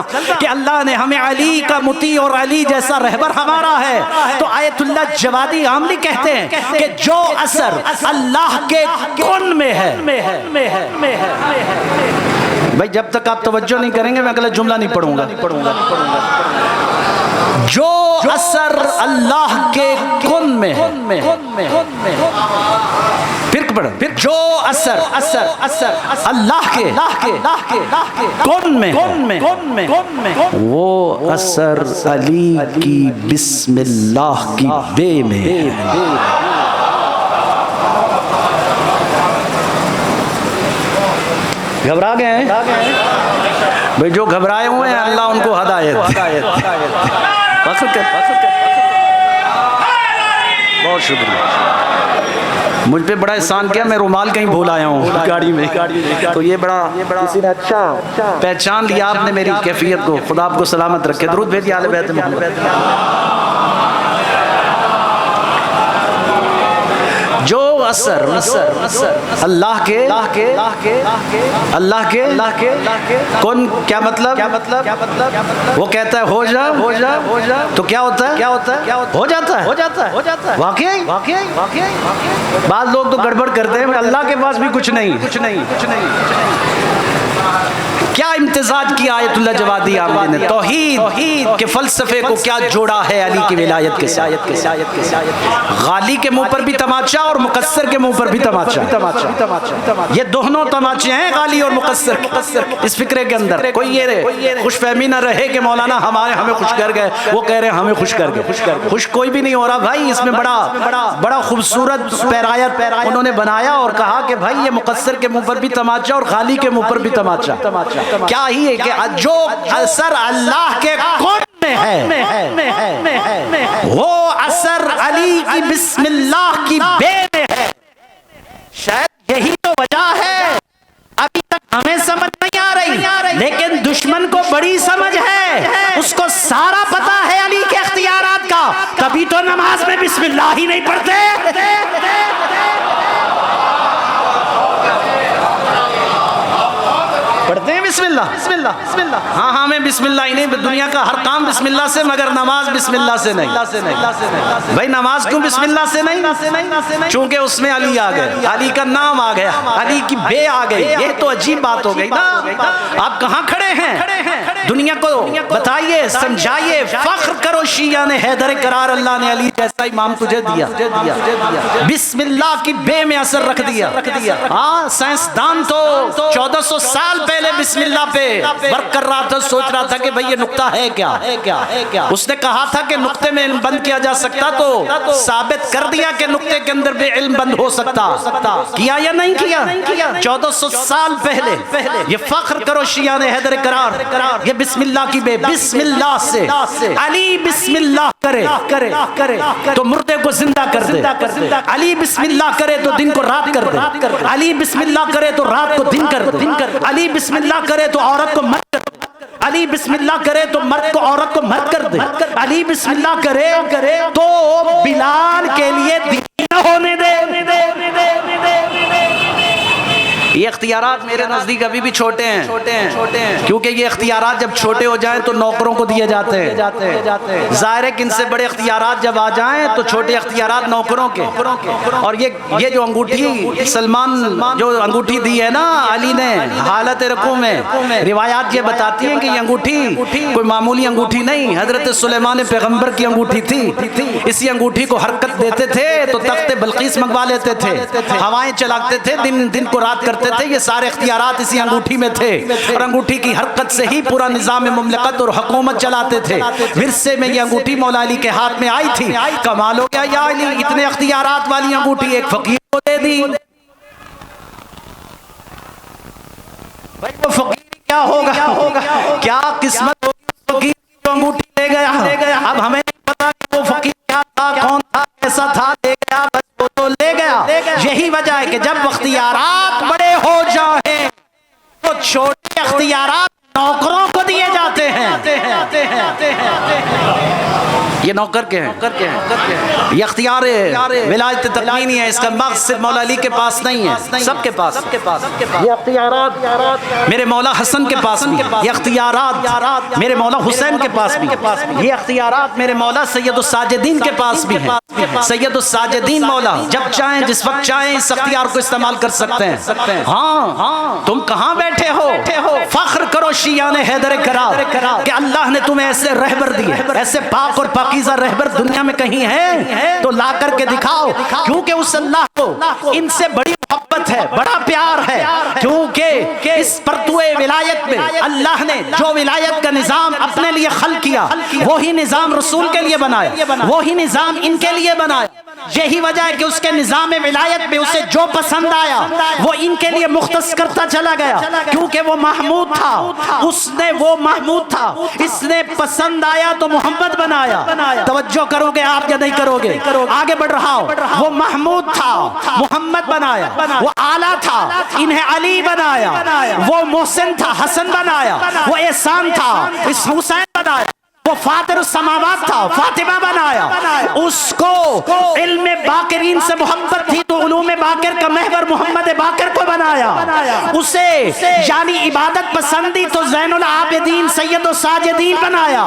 Speaker 1: کہ اللہ نے ہمیں علی کا مطیع اور علی جیسا رہبر ہمارا ہے. تو آیت اللہ جوادی عاملی کہتے ہیں کہ جو اثر اللہ کے کن میں ہے. بھائی جب تک آپ توجہ نہیں کریں گے میں اگلا جملہ نہیں پڑھوں گا. جو اثر اللہ کے کن میں ہے, پھر جو اثر اللہ کے کن میں, وہ اثر علی کی بسم اللہ کی بے میں. گھبرا گئے ہیں بھئی, جو گھبرائے ہوئے ہیں اللہ ان کو ہدایت. بہت شکریہ, مجھ پہ بڑا احسان کیا, میں رومال کہیں بھول آیا ہوں گاڑی میں, تو یہ بڑا کسی نے اچھا پہچان لیا آپ نے میری کیفیت کو. خدا آپ کو سلامت رکھے. درود بھیجیے آل بیت محمد. جو اثر اللہ کے کون, کیا مطلب, وہ کہتا ہے ہو جا تو کیا ہوتا ہے, ہو جاتا ہے. واقعی بعض لوگ تو گڑبڑ کرتے ہیں, اللہ کے پاس بھی کچھ نہیں. کیا امتزاج کیا آیت اللہ جوادی عاملی نے, توحید کے فلسفے کو کیا جوڑا ہے علی کی ولایت کے ساتھ. غالی کے منہ پر بھی تماچا اور مقصر کے منہ پر بھی تماچا. یہ دونوں تماچے ہیں غالی اور مقصر کے. اس فکرے کے اندر کوئی یہ خوش فہمی نہ رہے کہ مولانا ہمیں خوش کر گئے, وہ کہہ رہے ہیں ہمیں خوش کر گئے. خوش کوئی بھی نہیں ہو رہا بھائی. اس میں بڑا خوبصورت پیرایت انہوں نے بنایا اور کہا کہ بھائی یہ مقصر کے منہ پر بھی تماچا اور غالی کے منہ پر بھی تماچا. کیا ہی ہے کہ جو اثر اللہ کے کون میں ہے, وہ اثر علی کی بسم اللہ کی بے میں ہے. شاید یہی تو وجہ ہے ابھی تک ہمیں سمجھ نہیں آ رہی, لیکن دشمن کو بڑی سمجھ ہے. اس کو سارا پتا ہے علی کے اختیارات کا, تبھی تو نماز میں بسم اللہ ہی نہیں پڑھتے. پڑھتے ہیں بسم اللہ. ہاں میں بسم اللہ ہی نہیں, دنیا کا ہر کام بسم اللہ سے, مگر نماز بسم اللہ سے نہیں. بھائی نماز کیوں بسم اللہ سے نہیں؟ چونکہ اس میں علی آ گئے, علی کا نام آ گیا, علی کی بے آ گئی. یہ تو عجیب بات ہو گئی نا. آپ کہاں کھڑے ہیں, دنیا کو بتائیے, سمجھائیے, فخر کرو شیعہ نے حیدر قرار, اللہ نے علی جیسا امام تجھے دیا. بسم اللہ کی بے میں اثر رکھ دیا. ہاں سائنسدان تو 1400 سال پہلے بسم اللہ پہ ورک کر رہا تھا, سوچ رہا تھا کہ بھئی یہ نقطہ ہے کیا. اس نے کہا تھا کہ نقطے میں علم بند کیا جا سکتا, تو ثابت کر دیا کہ نقطے کے اندر بھی علم بند ہو سکتا. کیا یا نہیں کیا؟ 1400 سال پہلے. یہ فخر کرو شیعہ نے حیدر قرار, یہ بسم اللہ کی بے. بسم اللہ سے علی بسم اللہ کرے تو مردے کو زندہ کر دے. علی بسم اللہ کرے تو دن کو رات کر دے. علی بسم اللہ کرے تو رات کو دن کر دے. علی بسم اللہ کرے تو عورت کو مرد کر دے. علی بسم اللہ کرے تو مرد کو عورت کو مرد کر دے. علی بسم اللہ کرے تو بلال کے لیے دین نہ ہونے دے. یہ اختیارات میرے نزدیک ابھی بھی چھوٹے ہیں، کیونکہ یہ اختیارات جب چھوٹے ہو جائیں تو نوکروں کو دیے جاتے ہیں۔ ظاہر ہے کہ ان سے بڑے اختیارات جب آ جائیں تو چھوٹے اختیارات نوکروں کے۔ اور یہ جو انگوٹھی سلمان جو انگوٹھی دی ہے نا علی نے حالت رکوع میں، روایات یہ بتاتی ہیں کہ یہ انگوٹھی کوئی معمولی انگوٹھی نہیں، حضرت سلیمان پیغمبر کی انگوٹھی تھی۔ اسی انگوٹھی کو حرکت دیتے تھے تو تخت بلقیس منگوا لیتے تھے، ہوائیں چلاتے تھے، دن کو رات کرتے تھے، یہ سارے اختیارات اسی انگوٹھی میں تھے، اور انگوٹھی کی حرکت سے ہی پورا نظام مملکت اور حکومت چلاتے تھے۔ ورثے میں یہ انگوٹھی مولا علی کے ہاتھ میں آئی تھی۔ کمال ہو گیا یا علی، اتنے اختیارات والی انگوٹھی ایک فقیر کو دے دی۔ بھائی وہ فقیر کیا ہوگا، کیا قسمت ہوگی اس فقیر کی جو انگوٹھی لے گیا۔ اب ہمیں نہیں پتا کہ وہ فقیر کیا تھا، کون تھا، کیسا تھا، لے گیا بس وہ تو لے گیا۔ یہی وجہ ہے کہ جب اختیارات بڑے ہو جائیں تو چھوٹے اختیارات نوکروں کو دیے جاتے ہیں۔ یہ نوکر کے ہیں، یہ اختیار ولایت تقنینی ہے، اس کا مقصد مولا علی کے پاس نہیں ہے، سب کے پاس۔ یہ اختیارات میرے مولا حسن کے پاس بھی، یہ اختیارات میرے مولا حسین کے پاس بھی، یہ اختیارات میرے مولا سید الساجدین کے پاس بھی ہیں۔ سید الساجدین مولا جب چاہیں جس وقت چاہیں اس اختیار کو استعمال کر سکتے ہیں۔ ہاں تم کہاں بیٹھے ہو، فخر کرو شیعان حیدر کرار کہ اللہ نے تمہیں ایسے رہبر دیے، ایسے پاک اور پاکیزہ رہبر دنیا میں کہیں ہیں تو لا کر کے دکھاؤ، کیونکہ اس اللہ کو ان سے بڑی محبت ہے، بڑا پیار ہے، کیونکہ اس پرتوے ولایت میں اللہ نے جو ولایت کا نظام اپنے لیے خلق کیا وہی نظام رسول کے لیے بنایا، وہی نظام ان کے لیے بنایا۔ یہی وجہ ہے کہ اس کے نظام ولایت میں اسے جو پسند آیا وہ ان کے لیے مختص کرتا چلا گیا، کیونکہ وہ محمود تھا، اس نے وہ محمود تھا، اس نے پسند آیا تو محمد بنایا۔ توجہ کرو گے آپ یا نہیں کرو گے، آگے بڑھ رہا ہوں۔ وہ محمود تھا، محمد بنایا، وہ اعلیٰ تھا، انہیں علی بنایا، وہ محسن تھا، حسن بنایا، وہ احسان تھا، اس حسین بنایا، وہ فاطر السماوات تھا، فاطمہ بنایا۔ اس کو علم باقرین سے محبت تھی تو علوم باقر کا محور محمد باقر کو بنایا۔ اسے یعنی عبادت پسندی تو زین العابدین سید الساجدین بنایا۔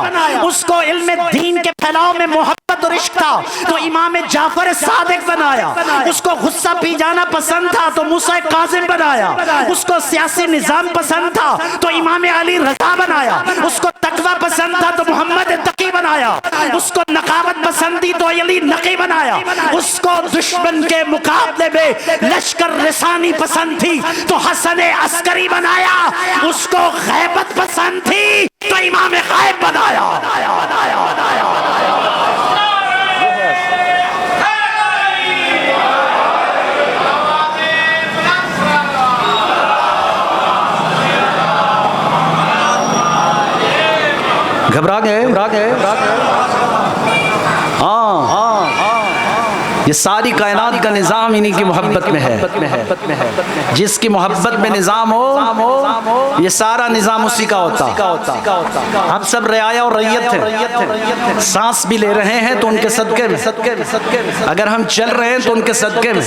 Speaker 1: اس کو علم دین کے پھیلاؤ میں محبت اور عشق تھا تو امام جعفر صادق بنایا۔ اس کو غصہ پی جانا پسند تھا تو موسیٰ کاظم بنایا۔ اس کو سیاسی نظام پسند تھا تو امام علی رضا بنایا۔ اس کو تقوی پسند تھا تو محمد تقی بنایا۔ اس کو نقاوت پسندی تو علی نقی بنایا۔ اس کو دشمن کے مقابلے میں لشکر رسانی پسند تھی تو حسن عسکری بنایا۔ اس کو غیبت پسند تھی تو امام غائب بنایا۔ گھبرا گئے؟ ہاں یہ ساری کائنات کا نظام انہی کی محبت میں ہے۔ جس کی محبت میں نظام ہو یہ سارا نظام اسی کا ہوتا۔ ہم سب رعایا اور رعیت ہیں، سانس بھی لے رہے ہیں تو ان کے صدقے میں، اگر ہم چل رہے ہیں تو ان کے صدقے میں،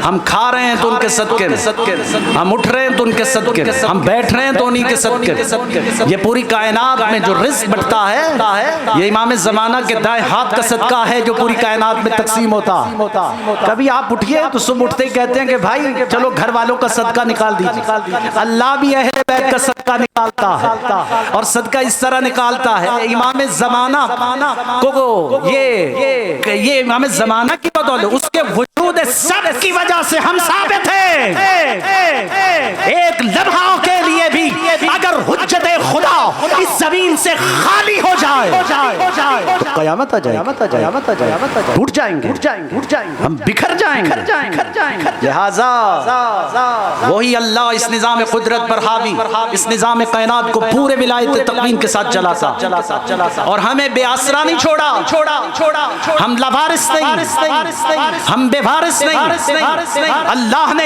Speaker 1: ہم کھا رہے ہیں تو ان کے صدقے میں، ہم اٹھ رہے ہیں تو ان کے صدقے میں، ہم بیٹھ رہے ہیں تو انہی کے صدقے میں۔ یہ پوری کائنات میں جو رزق بٹتا ہے یہ امام زمانہ کے دائیں ہاتھ کا صدقہ ہے جو پوری کائنات میں تقسیم ہوتا۔ کبھی آپ اٹھئے تو صبح اٹھتے ہی کہتے ہیں کہ بھائی چلو گھر والوں کا صدقہ نکال دیجیے۔ اللہ بھی اہل بیت کا صدقہ نکالتا ہے اور صدقہ اس طرح نکالتا ہے۔ امام زمانہ کو یہ امام زمانہ کی بدولت اس کے وجود سب کی وجہ سے ہم ثابت ہیں۔ ایک لمحہ کے لیے بھی اگر حجت خدا اس زمین سے خالی ہو جائے تو قیامت آ جائے، ٹوٹ جائیں گے، ہم بکھر جائیں گے۔ لہذا وہی اللہ اس نظام قدرت پر حاوی، اس نظام کائنات کو پورے ولایت تقویم کے ساتھ چلاتا اور ہمیں بے آسرا نہیں چھوڑا، ہم لوارث نہیں، ہم بے وارث نہیں۔ اللہ نے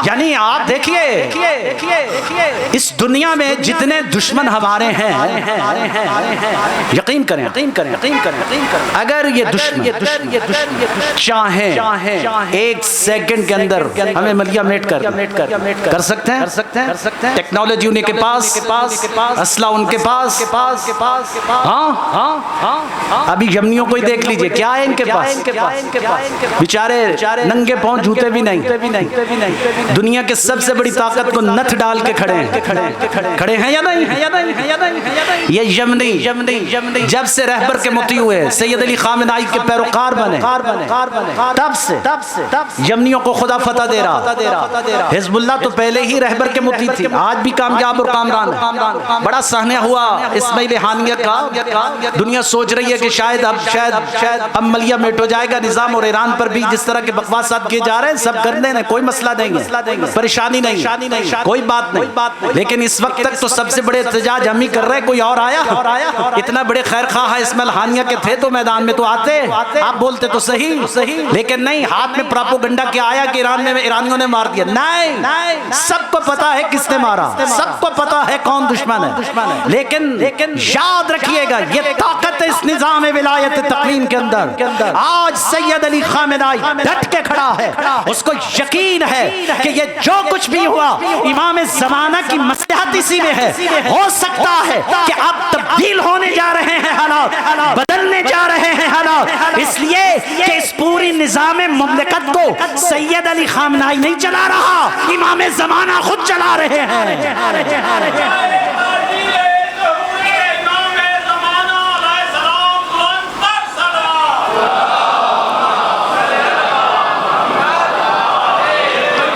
Speaker 1: یعنی آپ دیکھیے اس دنیا میں جتنے دشمن ہمارے ہیں، یقین کریں اگر یہ دشمن چاہیں ایک سیکنڈ کے اندر ہمیں ملیہ میٹ کر سکتے ہیں. ٹیکنالوجی ان کے پاس، اسلحہ ان کے پاس. ابھی یمنیوں کو ہی دیکھ لیجئے کیا ہے ان کے پاس. بیچارے ننگے پاؤں جوتے بھی نہیں، دنیا کے سب سے بڑی طاقت کو نتھ ڈال کے کھڑے ہیں یا نہیں. یہ یمنی جب سے رہبر کے مطیع ہوئے، سید علی خامنہئی کے پیروکار بنے، تب سے یمنیوں کو خدا فتح دے رہا. حزب اللہ تو پہلے ہی رہبر کے مطیع تھی، آج بھی کامیاب اور کامران ہے. بڑا سہنہ ہوا اسماعیل ہانیہ کا. دنیا سوچ رہی ہے کہ شاید اب ملیہ میٹ ہو جائے گا نظام، اور ایران پر بھی جس طرح کے بکواسات کیے جا رہے ہیں سب کرنے ہیں، کوئی مسئلہ نہیں ہے، پریشانی نہیں، کوئی بات نہیں. لیکن اس وقت تک تو سب سے بڑے احتجاج ہم ہی کر رہے ہیں. کوئی اور آیا؟ اتنا بڑے خیر خواہ اسماعیل ہانیہ کے تھے تو میدان میں تو آتے، آپ بولتے تو صحیح. لیکن نہیں، ہاتھ میں پراپوگنڈا کیا آیا کہ ایران میں ایرانیوں نے مار دیا. نہیں، سب کو پتا ہے کس نے مارا، سب کو پتا ہے کون دشمن ہے. لیکن یاد رکھیے گا یہ طاقت ہے اس نظام ولایت تقویم کے اندر. آج سید علی خامنہئی ڈٹ کے کھڑا ہے، اس کو یقین ہے کہ یہ جو کچھ بھی ہوا امام زمانہ کی مصلحت اسی میں ہے. ہو سکتا ہے کہ اب تبدیل ہونے جا رہے ہیں حالات، بدلنے جا رہے ہیں حالات، اس لیے کہ اس پوری نظام مملکت کو سید علی خامنہئی نہیں چلا رہا، امام زمانہ خود چلا رہے ہیں.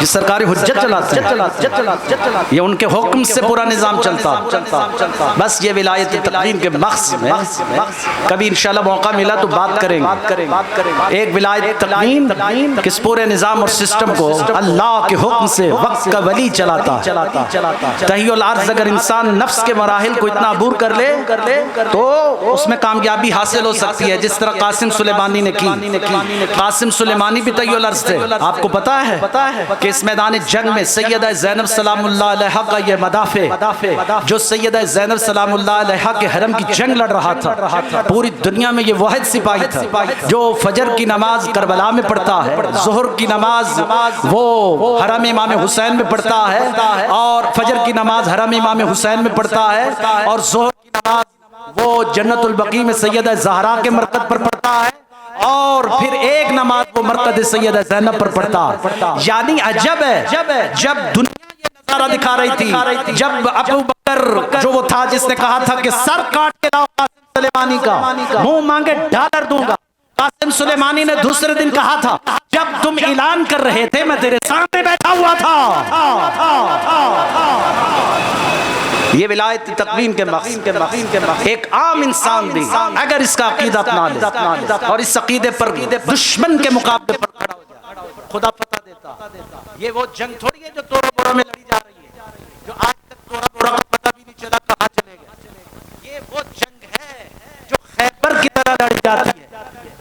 Speaker 1: یہ سرکاری حجت چلاتے ہیں، یہ ان کے حکم سے پورا نظام چلتا. بس یہ ولایت تقویم کے مقصد میں کبھی انشاءاللہ موقع ملا تو بات کریں گے. ایک ولایت تقویم کس پورے نظام اور سسٹم کو اللہ کے حکم سے وقت کا ولی چلاتا. تحیہ العرض اگر انسان نفس کے مراحل کو اتنا عبور کر لے تو اس میں کامیابی حاصل ہو سکتی ہے، جس طرح قاسم سلیمانی نے کی. قاسم سلیمانی بھی تحیہ العرض تھے. آپ کو پتا ہے کہ اس میدان جنگ میں سیدہ زینب سلام اللہ علیہ کا یہ مدافع جو سیدہ زینب سلام اللہ علیہ کے حرم کی جنگ لڑ رہا تھا، پوری دنیا میں یہ واحد سپاہی تھا جو فجر کی نماز کربلا میں پڑھتا ہے، ظہر کی نماز وہ حرم امام حسین میں پڑھتا ہے، اور فجر کی نماز حرم امام حسین میں پڑھتا ہے، اور ظہر کی نماز وہ جنت البقیع میں سیدہ زہرا کے مرکز پر پڑھتا ہے، اور پھر ایک نماز وہ مرکز سیدہ زینب پر پڑھتا. یعنی عجب ہے جب دنیا یہ نظارہ دکھا رہی تھی، جب ابو بکر جو وہ تھا جس نے کہا تھا کہ سر کاٹ کے لاؤ قاسم سلیمانی کا، منہ مانگے ڈالر دوں گا، قاسم سلیمانی نے دوسرے دن کہا تھا جب تم اعلان کر رہے تھے میں تیرے سامنے بیٹھا ہوا تھا. یہ ولایت تقویم کے مقصد ایک عام انسان بھی اگر اس کا عقیدہ اپنا لے اور اس عقیدے پر دشمن کے مقابلے پر کھڑا ہو جائے، خدا فتح دیتا. یہ وہ جنگ تھوڑی ہے جو تورا بورا میں لڑی جا رہی ہے، جو آج تک تورا بورا کا پتہ بھی نہیں چلا کہاں چلے گئے. یہ وہ جنگ ہے جو خیبر کی طرح لڑی جاتی ہے،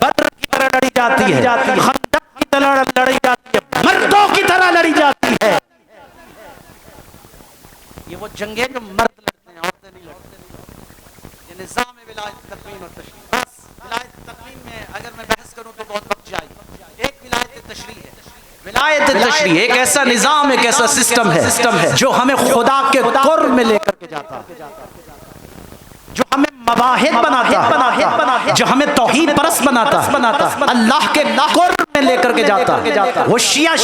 Speaker 1: بدر کی طرح لڑی جاتی ہے، خندق کی طرح لڑی جاتی ہے، مردوں کی طرح لڑی جاتی ہے. یہ وہ جنگیں جو مرد لڑتے ہیں، عورتیں نہیں لڑتے. یہ نظام ولایت تقویم اور تشریح. بس ولایت تقویم میں اگر میں بحث کروں تو بہت وقت جائے. ایک ولایت تشریح ہے. ولایت تشریح ایک ایسا نظام، ایک ایسا سسٹم ہے جو ہمیں خدا کے قرب میں لے کر کے جاتا ہے، جو ہمیں مواحد بناتا ہے، جو ہمیں توحید پرست بناتا ہے، اللہ کے قرب میں لے کر کے جاتا ہے. وہ شیعہ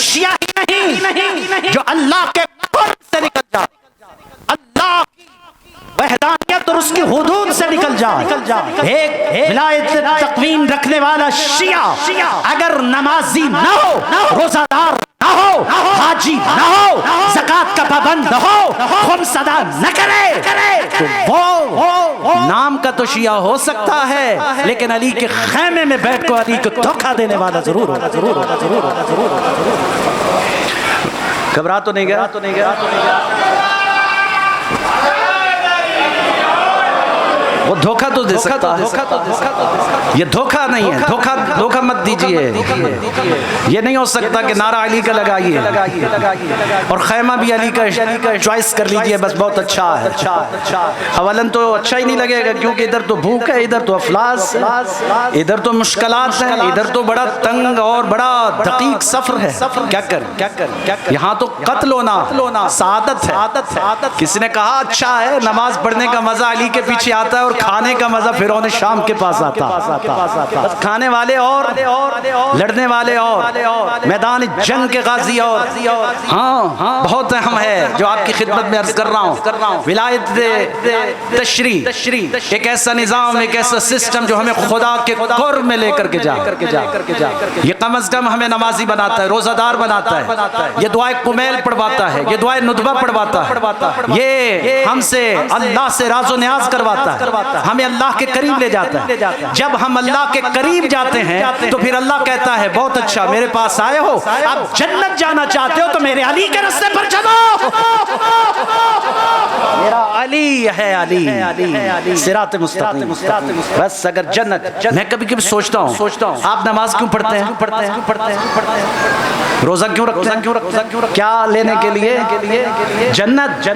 Speaker 1: ہی نہیں جو اللہ کے قرب سے نکل جاتا، اللہ کی وحدانیت اور اس کی حدود سے نکل جائے. ایک ولایت تقویم رکھنے والا شیعہ اگر نمازی نہ ہو، روزہ دار نہ ہو، حاجی نہ ہو، زکات کا پابند نہ ہو، خمس ادا نہ کرے، تو وہ نام کا تو شیعہ ہو سکتا ہے لیکن علی کے خیمے میں بیٹھ کو علی کو دھوکہ دینے والا ضرور ہوگا. گھبرا تو نہیں گیا. وہ دھوکہ تو دے سکتا ہے، یہ دھوکہ نہیں ہے، دھوکہ مت دیجئے۔ یہ نہیں ہو سکتا کہ نعرہ علی کا لگائیے اور خیمہ بھی علی کا چوائس کر لیجئے بس بہت اچھا ہے۔ اولاً تو اچھا ہی نہیں لگے گا، کیونکہ ادھر تو بھوک ہے، ادھر تو افلاس ہے، ادھر تو مشکلات ہیں، ادھر تو بڑا تنگ اور بڑا دقیق سفر ہے، کیا کر یہاں تو قتل ہونا سعادت ہے۔ کسی نے کہا اچھا ہے نماز پڑھنے کا مزہ علی کے پیچھے آتا ہے اور کھانے کا مزہ فرعون شام کے پاس آتا، بس کھانے والے اور لڑنے والے اور میدان جنگ کے غازی اور۔ ہاں بہت اہم ہے جو آپ کی خدمت میں عرض کر رہا ہوں، ولایت تشریح ایک ایسا نظام، ایک ایسا سسٹم جو ہمیں خدا کے قرب میں لے کر کے جا، یہ کم از کم ہمیں نمازی بناتا ہے، روزہ دار بناتا ہے، یہ دعائے کمیل پڑھواتا ہے، یہ دعائے ندبہ پڑھواتا ہے، یہ ہم سے اللہ سے راز و نیاز کرواتا ہے، ہمیں اللہ کے قریب لے جاتا ہے۔ جب ہم اللہ کے قریب جاتے ہیں تو پھر اللہ کہتا ہے بہت اچھا میرے پاس آئے ہو، اب جنت جانا چاہتے ہو تو میرے علی کے راستے پر چلو، میرا علی ہے، علی صراط مستقیم۔ بس اگر جنت، میں کبھی کبھی سوچتا ہوں آپ نماز کیوں پڑھتے ہیں، روزہ کیوں رکھتے ہیں، کیا لینے کے لیے؟ جنت۔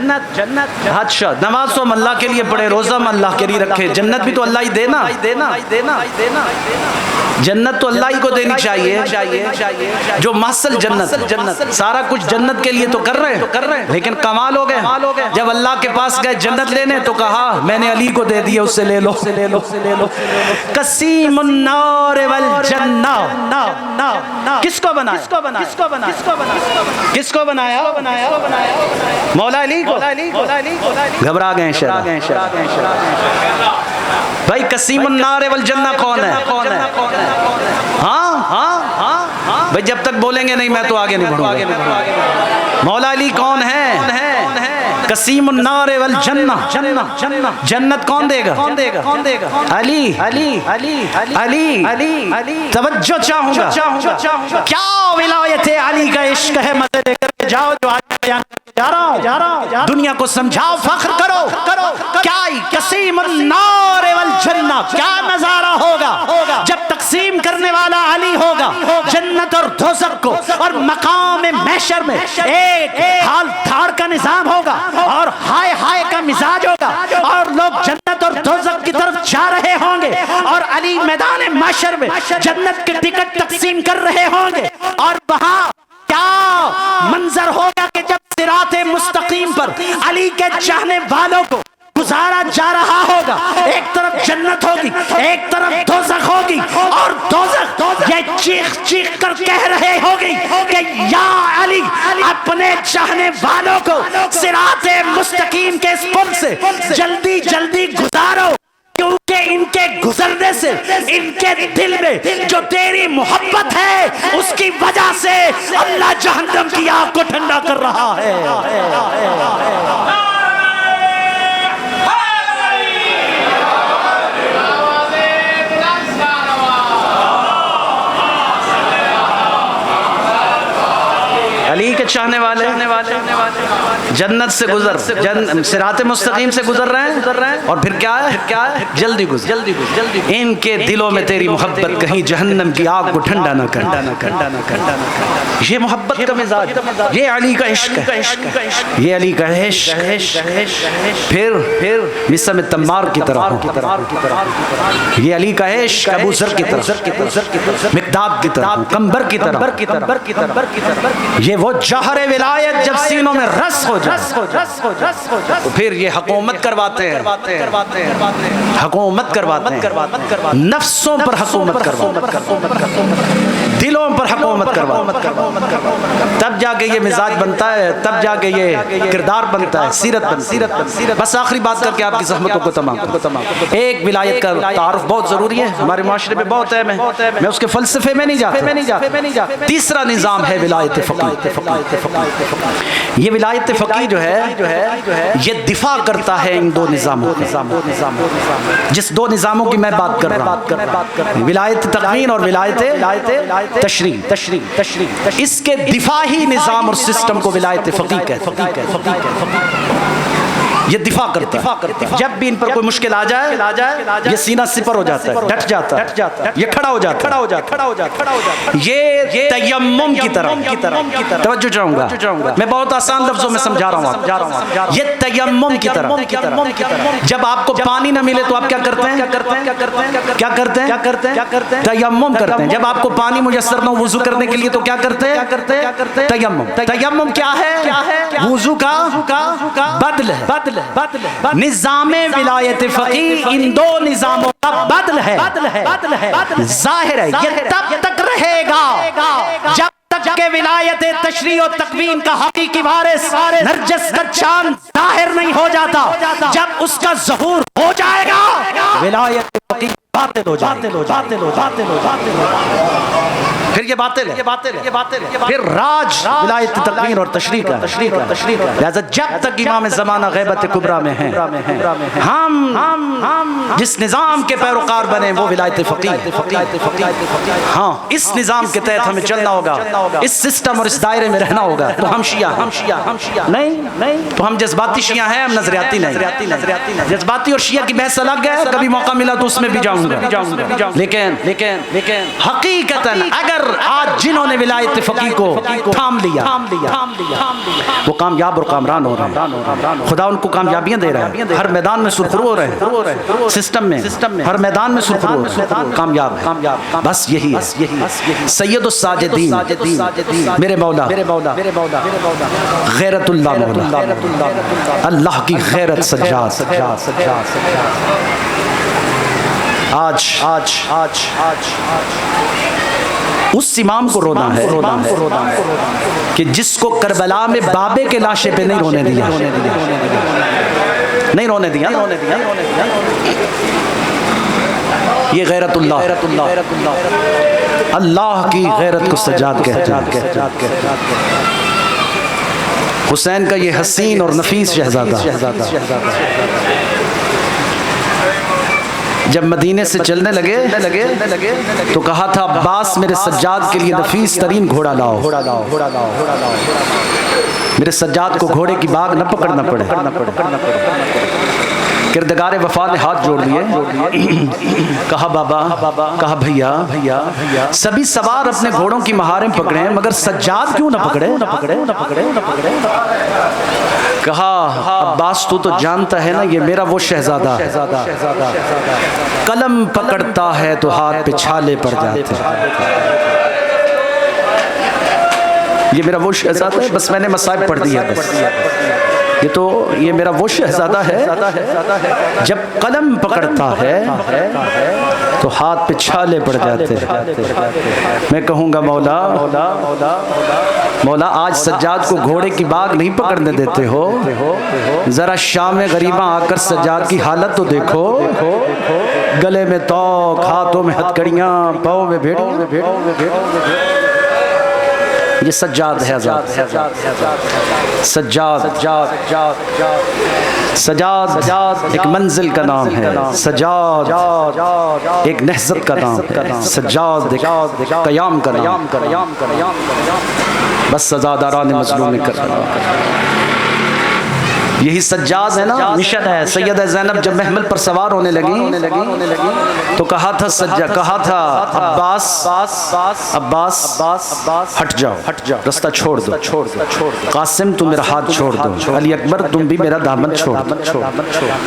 Speaker 1: اچھا نماز تو ہم اللہ کے لیے پڑھے، روزہ ہم اللہ کے لیے رکھے، جنت بھی تو اللہ ہی دینا، جنت تو اللہ ہی کو دینی چاہیے، جو محصل جنت سارا کچھ جنت کے لیے تو کر رہے ہیں، لیکن کمال ہو گئے جب اللہ کے پاس گئے جنت لینے تو کہا میں نے علی کو دے دیا، اس سے لے لو۔ قسیم النار والجنہ، کس کو بنایا؟ مولا علی کو۔ گھبرا گئے بھائی، قسیم النار والجنہ کون ہے؟ ہاں بھائی جب تک بولیں گے نہیں میں تو آگے نہیں بڑھوں گا۔ مولا علی کون ہے؟ قسیم النار والجنہ، جنت کون دے گا؟ علی۔ توجہ چاہوں گا، کیا ولایت علی کا عشق ہے، مزے لے کر جاؤ جو آج بیان جا رہا ہوں، دنیا کو سمجھاؤ، فخر کرو، کیا قسیم النار والجنہ، کیا نظارہ ہوگا جب تقسیم کرنے والا علی ہوگا جنت اور دوزخ کو، اور مقام محشر میں ایک حال دھار کا نظام ہوگا اور ہائے ہائے کا مزاج ہوگا، اور لوگ جنت اور دوزخ کی طرف جا رہے ہوں گے، اور علی میدان محشر میں جنت کے ٹکٹ تقسیم کر رہے ہوں گے، اور وہاں کیا منظر ہوگا کہ جب صراط مستقیم پر علی کے چاہنے والوں کو گزارا جا رہا ہوگا، ایک طرف جنت ہوگی، ایک طرف دوزخ ہوگی، اور دوزخ یہ چیخ کر کہہ رہے ہوگی کہ یا علی اپنے چاہنے والوں کو صراط مستقیم کے اس پل سے جلدی گزارو، کیونکہ ان کے گزرنے سے ان کے دل میں جو تیری محبت ہے اس کی وجہ سے اللہ جہنم کی آگ کو ٹھنڈا کر رہا ہے۔ علی کے چاہنے والے جنت سے صراط مستقیم سے گزر رہے ہیں، اور پھر کیا ہے؟ جلدی گزر۔ ان کے دلوں میں تیری محبت کہیں جہنم کی آگ کو ٹھنڈا نہ کر۔ یہ محبت کا مزاج، یہ علی کا عشق ہے، یہ علی کا عشق۔ پھر مسم تمار کی طرح، یہ علی کا عشق ابو ذر کی طرح، مقداد کی طرح، قنبر کی طرح، یہ وہ جوہر ولایت جب سینوں میں رس ہو جائے تو پھر یہ حکومت کرواتے ہیں، نفسوں پر حکومت کرواتے ہیں، دلوں پر حکومت کرواتے ہیں، تب جا کے یہ مزاج بنتا ہے، تب جا کے یہ کردار بنتا ہے، سیرت بنتی ہے۔ بس آخری بات کر کے آپ کی زحمتوں کو تمام، ایک ولایت کا تعارف بہت ضروری ہے، ہمارے معاشرے میں بہت اہم ہے، میں اس کے فلسفے میں نہیں جاتا۔ تیسرا نظام ہے ولایت فقیہ۔ یہ ولایت فقیہ جو ہے یہ دفاع کرتا ہے ان دو نظاموں کا، جس دو نظاموں کی میں بات کر رہا ہوں، ولایت تقنین اور ولایت تشریع، اس کے دفاعی نظام اور سسٹم کو ولایت فقیہ کہتے ہیں۔ یہ دفاع کرتا ہے. جب بھی ان پر کوئی مشکل آ جائے یہ سینہ سپر ہو جاتا ہے, ڈٹ جاتا ہے, یہ کھڑا ہو جاتا ہے. یہ تیمم کی طرح توجہ چاہوں گا, میں بہت آسان لفظوں میں سمجھا رہا ہوں. یہ تیمم کی طرح جب آپ کو پانی نہ ملے تو آپ کیا کرتے ہیں؟ کیا کرتے ہیں؟ تیمم کرتے ہیں. جب آپ کو پانی میسر نہ ہو وضو کرنے کے لیے تو کیا کرتے ہیں؟ تیمم. تیمم کیا ہے؟ وضو کا بدل ہے. نظام ولایت فقیہ ان دو نظاموں کا بدل ہے. ظاہر ہے یہ تب تک رہے گا جب تک کہ ولایت تشریع و تکوین کا حقیقی وارث نرجس کا چاند ظاہر نہیں ہو جاتا. جب اس کا ظہور ہو جائے گا ولایت فقیہ باطل ہو جائے. پھر یہ باطل ہے. پھر راج ولایت تکوین اور تشریع کا. لہذا جب تک امام زمانہ غیبت کبریٰ میں ہیں ہم جس نظام کے پیروکار بنے وہ ولایت فقیہ. ہاں اس نظام کے تحت ہمیں چلنا ہوگا, اس سسٹم اور اس دائرے میں رہنا ہوگا. تو ہم شیعہ نہیں, تو ہم جذباتی شیعہ ہیں, ہم نظریاتی نہیں. جذباتی اور شیعہ کی بحث الگ ہے, کبھی موقع ملا تو اس میں بھی جاؤں گا. لیکن حقیقتاً اگر آج جنہوں نے ولایت فقیہ کو تھام لیا وہ کامیاب اور کامران ہو رہے ہیں. خدا ان کو کامیابیاں دے رہا ہے, ہر میدان میں سرخرو ہو رہے ہیں. سسٹم میں ہر میدان میں سرخرو ہو رہے ہیں, کامیاب. بس یہی ہے سید الساجدین میرے مولا غیرت اللہ مولا اللہ کی غیرت سجاد. آج اس امام کو رونا ہے کہ جس کو کربلا میں بابے کے لاشے پہ نہیں رونے دیا. یہ غیرت اللہ کی غیرت کو سجاد کہتے ہیں. حسین کا یہ حسین اور نفیس شہزادہ جب مدینے سے چلنے لگے تو کہا تھا عباس میرے سجاد کے لیے نفیس ترین گھوڑا لاؤ. میرے سجاد کو گھوڑے کی باگ نہ پکڑنا پڑے. کردگار وفا نے ہاتھ جوڑ لیے, کہا بابا, کہا بھیا سبھی سوار اپنے گھوڑوں کی مہاریں پکڑیں مگر سجاد کیوں نہ پکڑے. کہا عباس تو جانتا ہے نا یہ میرا وہ شہزادہ قلم پکڑتا ہے تو ہاتھ پہ چھالے پڑ جاتے. یہ میرا وہ شہزادہ ہے, بس میں نے مصائب پڑھ دی ہے. بس یہ میرا وہ شہزادہ ہے جب قلم پکڑتا ہے تو ہاتھ پہ چھالے پڑ جاتے. میں کہوں گا مولا آج سجاد کو گھوڑے کی باگ نہیں پکڑنے دیتے ہو, ذرا شام غریباں آ کر سجاد کی حالت تو دیکھو. گلے میں توق, ہاتھوں میں ہتھکڑیاں, پاؤں میں بھیڑیاں. یہ سجاد ہے. سجاد ایک منزل کا نام ہے, سجاد ایک نہضت کا نام ہے, سجاد ایک قیام کا نام. بس سزاداران مظلوم کر یہی سجاد ہے نا, مشن ہے. سیدہ زینب جب محمل پر سوار ہونے لگی تو کہا تھا عباس ہٹ جاؤ, رستہ چھوڑ دو. قاسم تم میرا ہاتھ چھوڑ دو, علی اکبر تم بھی میرا دامن چھوڑ دو.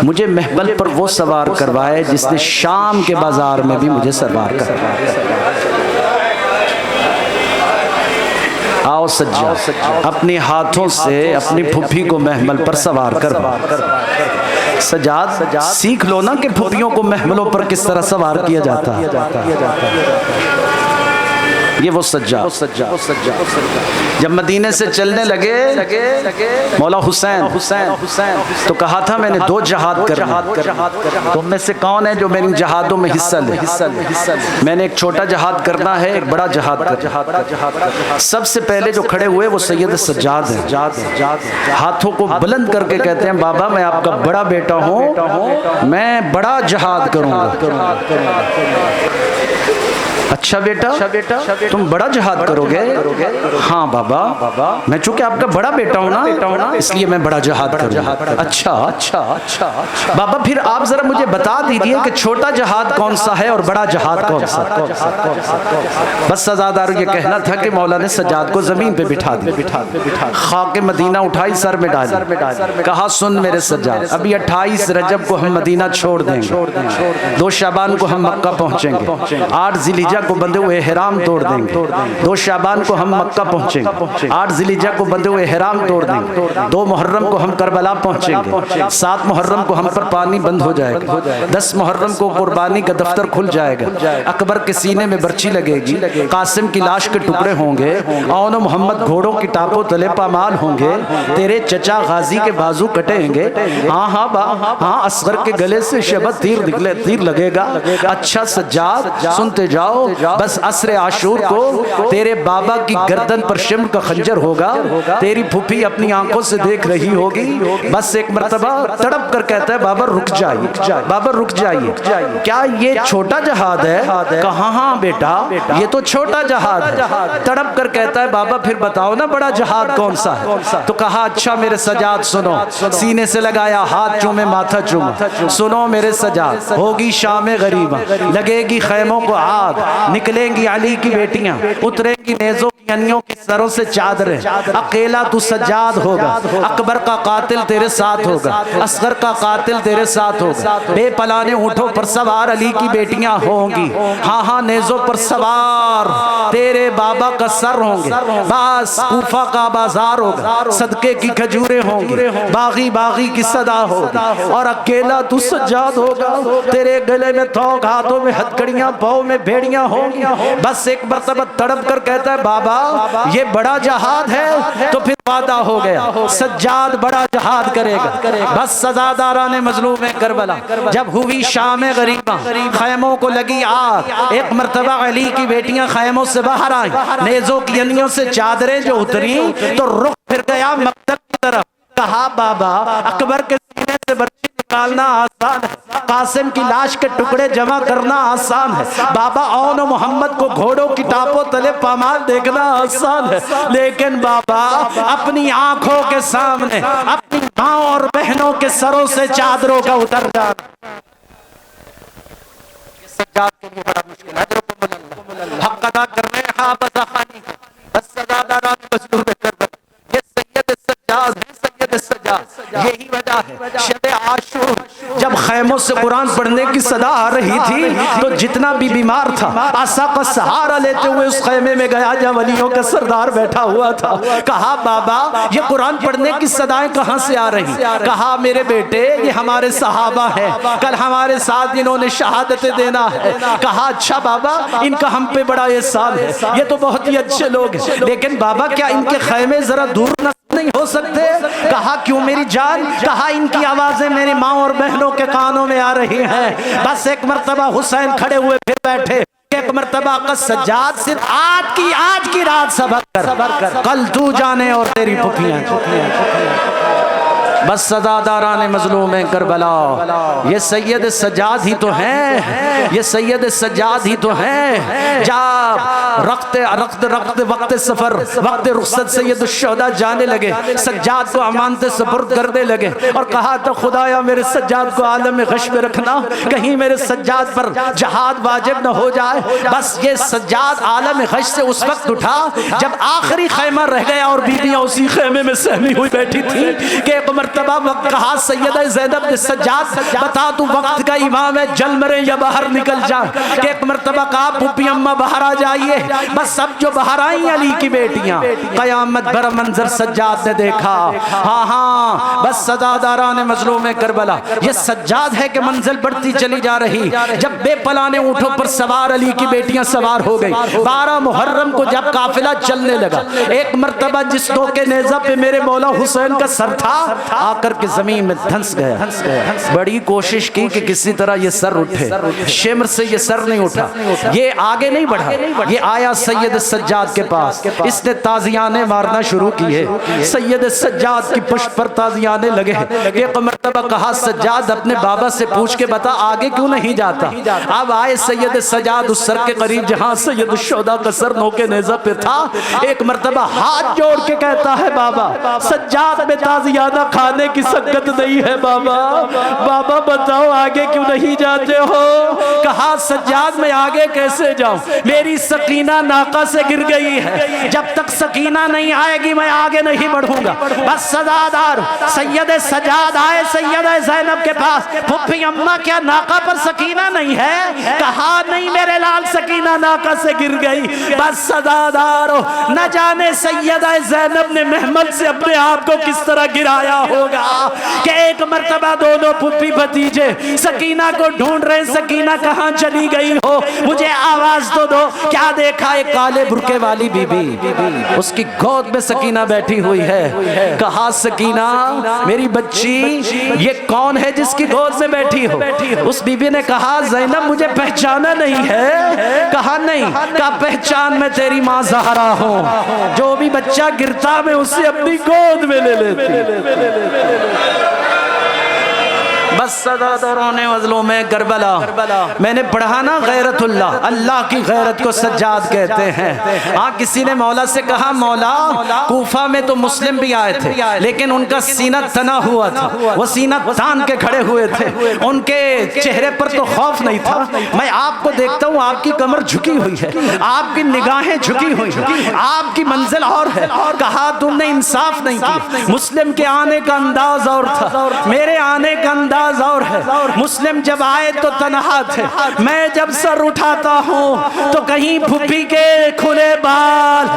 Speaker 1: مجھے محمل پر وہ سوار کروائے جس نے شام کے بازار میں بھی مجھے سوار کروایا. آؤ سجاد اپنے ہاتھوں سے اپنی پھپھی کو محمل پر سوار کر. سجاد سیکھ لو نا کہ پھپھیوں کو محملوں پر کس طرح سوار کیا جاتا ہے. یہ وہ سجاد جب مدینے سے چلنے لگے مولا حسین تو کہا تھا میں نے 2 جہاد کرنا. تم میں سے کون ہے جو میری جہادوں میں حصہ لے؟ میں نے ایک چھوٹا جہاد کرنا ہے, ایک بڑا جہاد کرنا. سب سے پہلے جو کھڑے ہوئے وہ سید سجاد ہیں. ہاتھوں کو بلند کر کے کہتے ہیں بابا میں آپ کا بڑا بیٹا ہوں, میں بڑا جہاد کروں گا. اچھا بیٹا تم بڑا جہاد کرو گے؟ ہاں بابا میں چونکہ آپ کا بڑا بیٹا ہوں نا اس لیے میں بڑا جہاد کروں۔ اچھا بابا پھر آپ ذرا مجھے بتا دیجئے کہ چھوٹا جہاد کون سا ہے اور بڑا جہاد کون سا؟ بس سزادار یہ کہنا تھا کہ مولا نے سجاد کو زمین پہ بٹھا دیا، خاک مدینہ اٹھائی سر میں ڈالی، کہا سن میرے سجاد ابھی 28 رجب کو ہم مدینہ چھوڑ دیں گے، 2 شعبان کو ہم مکہ پہنچیں گے، 8 ذی الحجہ کو بندے ہوئے احرام توڑ دیں گے، 2 شعبان کو ہم مکہ پہنچیں گے، 8 ذی الحجہ کو بندے ہوئے احرام توڑ دیں گے، 2 محرم کو ہم کربلا پہنچیں گے، 7 محرم کو ہم پر پانی بند ہو جائے گا، 10 محرم کو قربانی کا دفتر کھل جائے گا، اکبر کے سینے میں برچی لگے گی، قاسم کی لاش کے ٹکڑے ہوں گے، اون و محمد گھوڑوں کی ٹاپوں تلے پامال ہوں گے، تیرے چچا غازی کے بازو کٹیں گے، ہاں اصغر کے گلے سے شبت تیر لگے گا۔ اچھا سجاد سنتے جاؤ، بس عصر عاشور کو تیرے بابا کی گردن پر شمر کا خنجر ہوگا، تیری پھوپھی اپنی آنکھوں سے دیکھ رہی ہوگی، بس ایک مرتبہ تڑپ کر کہتا ہے بابا رک جائیے، بابا رک جائیے، کیا یہ چھوٹا جہاد ہے؟ کہا ہاں بیٹا یہ تو چھوٹا جہاد ہے۔ تڑپ کر کہتا ہے بابا پھر بتاؤ نا بڑا جہاد کون سا ہے؟ تو کہا اچھا میرے سجاد سنو، سینے سے لگایا ہاتھ چومے ماتھا چوما، سنو میرے سجاد ہوگی شام غریبہ، لگے گی خیموں کو آگ، نکلیں گی علی کی بیٹیاں، اتریں گی نیزوں کی انیوں کی سروں سے چادریں، اکیلا تو سجاد ہوگا، اکبر کا قاتل تیرے ساتھ ہوگا، اصغر کا قاتل تیرے ساتھ ہوگا، بے پلانے اونٹوں پر سوار علی کی بیٹیاں ہوں گی، ہاں نیزوں پر سوار تیرے بابا کا سر ہوں گے، بس کوفہ کا بازار ہوگا، صدقے کی کھجوریں ہوں گی، باغی کی صدا ہوگی، اور اکیلا تو سجاد ہوگا، تیرے گلے میں تھوک، ہاتھوں میں ہتھکڑیاں، پاؤں میں بھیڑیاں ہوں گی۔ بس ایک مرتبہ تڑپ کر کہتا ہے بابا یہ بڑا جہاد ہے، تو پھر وعدہ ہو گیا سجاد بڑا جہاد کرے گا۔ بس سزاداران مظلوم کربلا جب ہوئی شام غریبہ، خیموں کو لگی آگ، ایک مرتبہ علی کی بیٹیاں خیموں سے باہر آئیں، نیزوں کی انیوں سے چادریں جو اتری تو رخ پھر گیا مقتل کی طرف، کہا بابا اکبر کے سینے سے برچی نکالنا آسان ہے، قاسم کی لاش کے ٹکڑے جمع کرنا آسان ہے، بابا اون و محمد کو گھوڑوں کی ٹاپوں تلے پامال دیکھنا آسان ہے، لیکن بابا اپنی آنکھوں کے سامنے اپنی ماں اور بہنوں کے سروں سے چادروں کا اتر جانا سجاد کے لیے بڑا مشکل ہے۔ حق ادا کرنے حافظ خانی بس سزاداران مظلوم کربلا، یہ سید سجاد ہے، سید سجاد، یہی وجہ ہے شب عاشور جب خیموں سے قرآن پڑھنے کی صدا آ رہی تھی تو جتنا بھی بیمار تھا عصا کا سہارا لیتے ہوئے اس خیمے میں گیا جہاں ولیوں کا سردار بیٹھا ہوا تھا، کہا بابا یہ قرآن پڑھنے کی صدایں کہاں سے آ رہی؟ کہا میرے بیٹے یہ ہمارے صحابہ ہیں، کل ہمارے ساتھ انہوں نے شہادت دینا ہے۔ کہا اچھا بابا ان کا ہم پہ بڑا احسان ہے، یہ تو بہت ہی اچھے لوگ ہیں، لیکن بابا کیا ان کے خیمے ذرا دور نہ نہیں ہو سکتے؟ کہا کیوں میری جان؟ کہا ان کی آوازیں میری ماں اور بہنوں کے کانوں میں آ رہی ہیں۔ بس ایک مرتبہ حسین کھڑے ہوئے پھر بیٹھے، ایک مرتبہ کا سجاد صرف آج کی رات صبر کر، کل تو جانے اور تیری پھپھیاں۔ بس سزاداران مظلوم کربلا یہ سید سجاد ہی تو ہیں، یہ سید سجاد ہی تو ہیں، جب وقت سفر وقت رخصت سید الشہداء جانے لگے، سجاد کو امانت سپرد کرنے لگے اور کہا تو خدایا میرے سجاد کو عالم غش میں رکھنا، کہیں میرے سجاد پر جہاد واجب نہ ہو جائے۔ بس یہ سجاد عالم غش سے اس وقت اٹھا جب آخری خیمہ رہ گیا اور بیویاں اسی خیمے میں سہمی ہوئی بیٹھی تھی کہ ایک مرتبہ وقت کہا سیدہ زینب نے سجاد بتا تو وقت کا امام ہے، جل مرے یا باہر نکل جا، کہ ایک مرتبہ کہا پھوپھی اماں باہر آ جائیے۔ بس سب جو باہر آئیں علی کی بیٹیاں، قیامت بھر منظر سجاد نے دیکھا۔ ہاں بس سزاداران مظلوم کربلا یہ سجاد ہے کہ منزل بڑھتی چلی جا رہی، جب بے پلانے اونٹوں پر سوار علی کی بیٹیاں سوار ہو گئی۔ 12 محرم کو جب قافلہ چلنے لگا، ایک مرتبہ جس دو کے نیزہ پہ میرے مولا حسین کا سر تھا آ کر کے زمین میں دھنس گیا. بڑی کوشش کی کہ کسی طرح یہ سر اٹھے، شمر سے یہ سر نہیں اٹھا. یہ آگے نہیں بڑھا، یہ آیا سید سجاد کے پاس. اس نے تازیانے مارنا شروع کیے. سید سجاد کی پشت پر تازیانے لگے. ایک مرتبہ کہا سجاد اپنے بابا سے پوچھ کے بتا آگے کیوں نہیں جاتا. اب آئے سید سجاد اس سر کے قریب جہاں سید الشہداء کا سر نوکے نیزہ پہ تھا. ایک مرتبہ ہاتھ جوڑ کے کہتا ہے بابا سجاد میں تازیانہ کھانے کی سکت نہیں ہے بابا، بابا بتاؤ آگے کیوں نہیں جاتے ہو. کہا سجاد میں آگے کیسے جاؤں، میری سکینہ ناقہ سے گر گئی ہے، جب تک سکینہ نہیں آئے گی میں آگے نہیں بڑھوں گا. بس سزادار سید سجاد آئے سید زینب کے پاس. پھپھی اماں کیا ناقہ پر سکینہ نہیں ہے؟ کہا نہیں میرے لال سکینہ ناقہ سے گر گئی. بس سزادارو نہ جانے سیدہ زینب نے محمل سے اپنے آپ کو کس طرح گرایا ہوگا کہ ایک مرتبہ دونوں پھپھی بھتیجے سکینہ کو ڈھونڈ رہے. سکینہ کہاں چلی گئی ہو، مجھے آواز تو دو. کیا دیکھا ایک کالے برقعے والی بی بی، اس کی گود میں سکینہ بیٹھی ہوئی ہے. کہا سکینہ میری بچی یہ کون ہے جس کی گود میں بیٹھی ہو؟ اس بی بی نے کہا زینب مجھے پہچانا نہیں ہے. کہا نہیں. کہا پہچان میں تیری ماں زہرا ہوں، جو بھی بچہ گرتا میں اسے اپنی گود میں لے لیتی. بس سزاداروں نے مظلوم کربلا. میں نے پڑھا نا غیرت اللہ، اللہ کی غیرت کو سجاد کہتے ہیں. کسی نے مولا سے کہا مولا کوفہ میں تو مسلم بھی آئے تھے لیکن ان کا سینہ تنا ہوا تھا، وہ سینہ تان کے کھڑے ہوئے تھے، ان کے چہرے پر تو خوف نہیں تھا. میں آپ کو دیکھتا ہوں آپ کی کمر جھکی ہوئی ہے، آپ کی نگاہیں جھکی ہوئی ہیں، آپ کی منزل اور ہے. کہا تم نے انصاف نہیں کی. مسلم کے آنے کا انداز اور تھا، میرے آنے کا انداز اور ہے. مسلم جب آئے تو تنہا تھے، میں جب سر اٹھاتا ہوں تو کہیں پھپھی کے کھلے بال،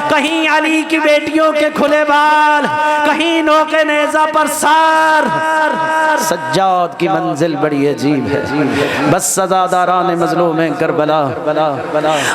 Speaker 1: کہیں علی کی بیٹیوں کے کھلے بال، کہیں نوکے نیزہ پر سار. سجاد کی منزل بڑی عجیب ہے. بس سزاداران مظلوم کربلا.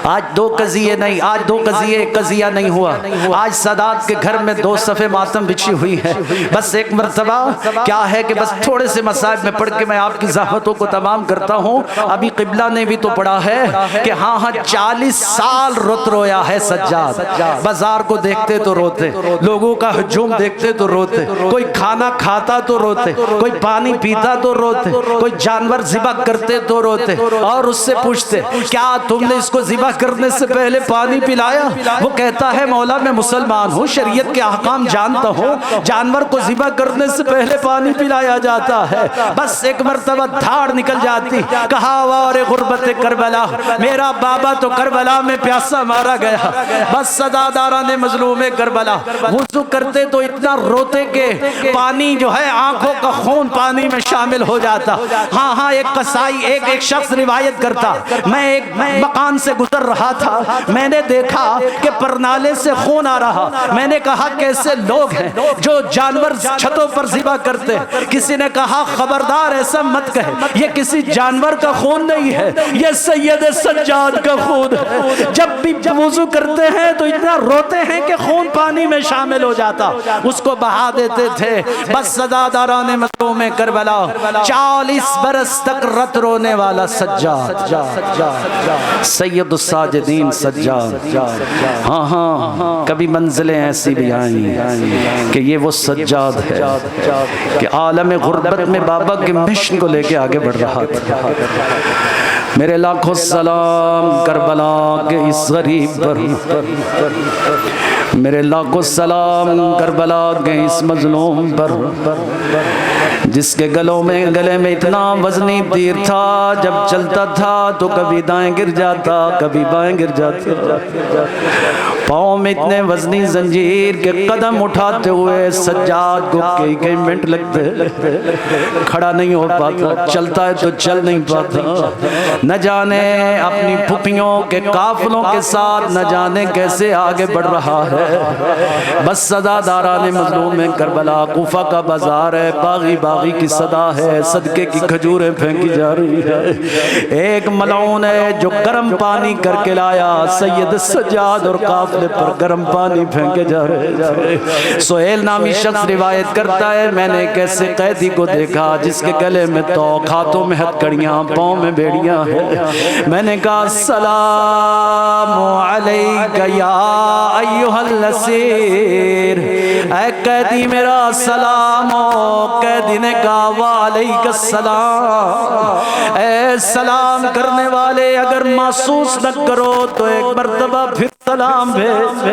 Speaker 1: آج دو قضیے نہیں، آج دو قضیہ نہیں ہوا. آج سادات کے گھر میں 2 صفحے ماتم بچھی ہوئی ہے. بس ایک مرتبہ کیا ہے کہ بس تھوڑے سے مسائب میں پڑھ کے میں آپ کی زحمتوں کو تمام کرتا ہوں. ابھی قبلہ نے بھی تو پڑھا ہے کہ ہاں 40 سال رویا ہے سجاد. بازار کو دیکھتے تو روتے، لوگوں کا ہجوم دیکھتے تو روتے، کوئی کھانا کھاتا تو روتے، کوئی پانی پیتا تو روتے، کوئی جانور ذبح کرتے تو روتے. اور اس سے پوچھتے کیا تم نے اس کو ذبح کرنے سے پہلے پانی پلایا؟ وہ کہتا ہے مولا میں مسلمان ہوں، شریعت کے احکام جانتا ہوں، جانور کو ذبح کرنے سے پہلے پانی پلایا جاتا ہے. بس ایک مرتبہ دھاڑ نکل جاتی. کہا وار غربت کربلا، میرا بابا تو کربلا میں پیاسا مارا گیا. بس سزاداران مظلوم کربلا وضو کرتے تو اتنا روتے کہ پانی جو ہے آنکھوں کا خون پانی میں شامل ہو جاتا. ہاں ایک قصائی ایک شخص روایت کرتا، میں ایک مکان سے گزر رہا تھا، میں نے دیکھا کہ پرنالے سے خون آ رہا. میں نے کہا کیسے لوگ ہیں جو جانور چھتوں پر ذبح کرتے. کسی نے کہا خبردار ایسا مت کہے، یہ کسی جانور کا خون نہیں ہے، یہ سید سجاد کا خون ہے. جب بھی وضو کرتے ہیں تو اتنا روتے ہیں کہ خون پانی میں شامل ہو جاتا، اس کو بہا دیتے تھے. بس سزاداران مظلوم کربلا 40 برس تک رت رونے والا سجاد، سید الساجدین سجاد. ہاں کبھی منزلیں ایسی بھی آئیں کہ یہ وہ سجاد ہے کہ عالم غربت میں بابا کے مشن کو لے کے آگے بڑھ رہا تھا. میرے لاکھوں سلام کربلا کے اس غریب پر، میرے لاکھوں سلام کربلا کے اس مظلوم پر جس کے گلے میں اتنا وزنی تیر تھا، جب چلتا تھا تو کبھی دائیں گر جاتا کبھی بائیں گر جاتا. پاؤں میں اتنے وزنی زنجیر کے قدم اٹھاتے ہوئے سجاد کو کئی منٹ لگتے، کھڑا نہیں ہو پاتا، چلتا ہے تو چل نہیں پاتا. نہ جانے اپنی پھپھیوں کے قافلوں کے ساتھ نہ جانے کیسے آگے بڑھ رہا ہے. بس سزاداران مظلوم کربلا. کوفہ کا بازار ہے، باغی باغی کی صدا ہے، صدقے کی کھجوریں پھینکی جا رہی ہے. ایک ملعون ہے جو گرم پانی کر کے لایا سید سجاد اور قافلے کافلے پر گرم پانی پھینکے جا رہے. سہیل نامی شخص روایت کرتا ہے میں نے ایک ایسے قیدی کو دیکھا جس کے گلے میں توق، ہاتھوں میں ہتھکڑیاں، پاؤں میں بیڑیاں ہیں. میں نے کہا السلام علیک یا ایھا الاسیر، اے قیدی میرا سلام ہو. قیدی نے کہا وعلیک السلام، اے سلام کرنے والے اگر محسوس نہ کرو تو ایک مرتبہ پھر سلام بھیج.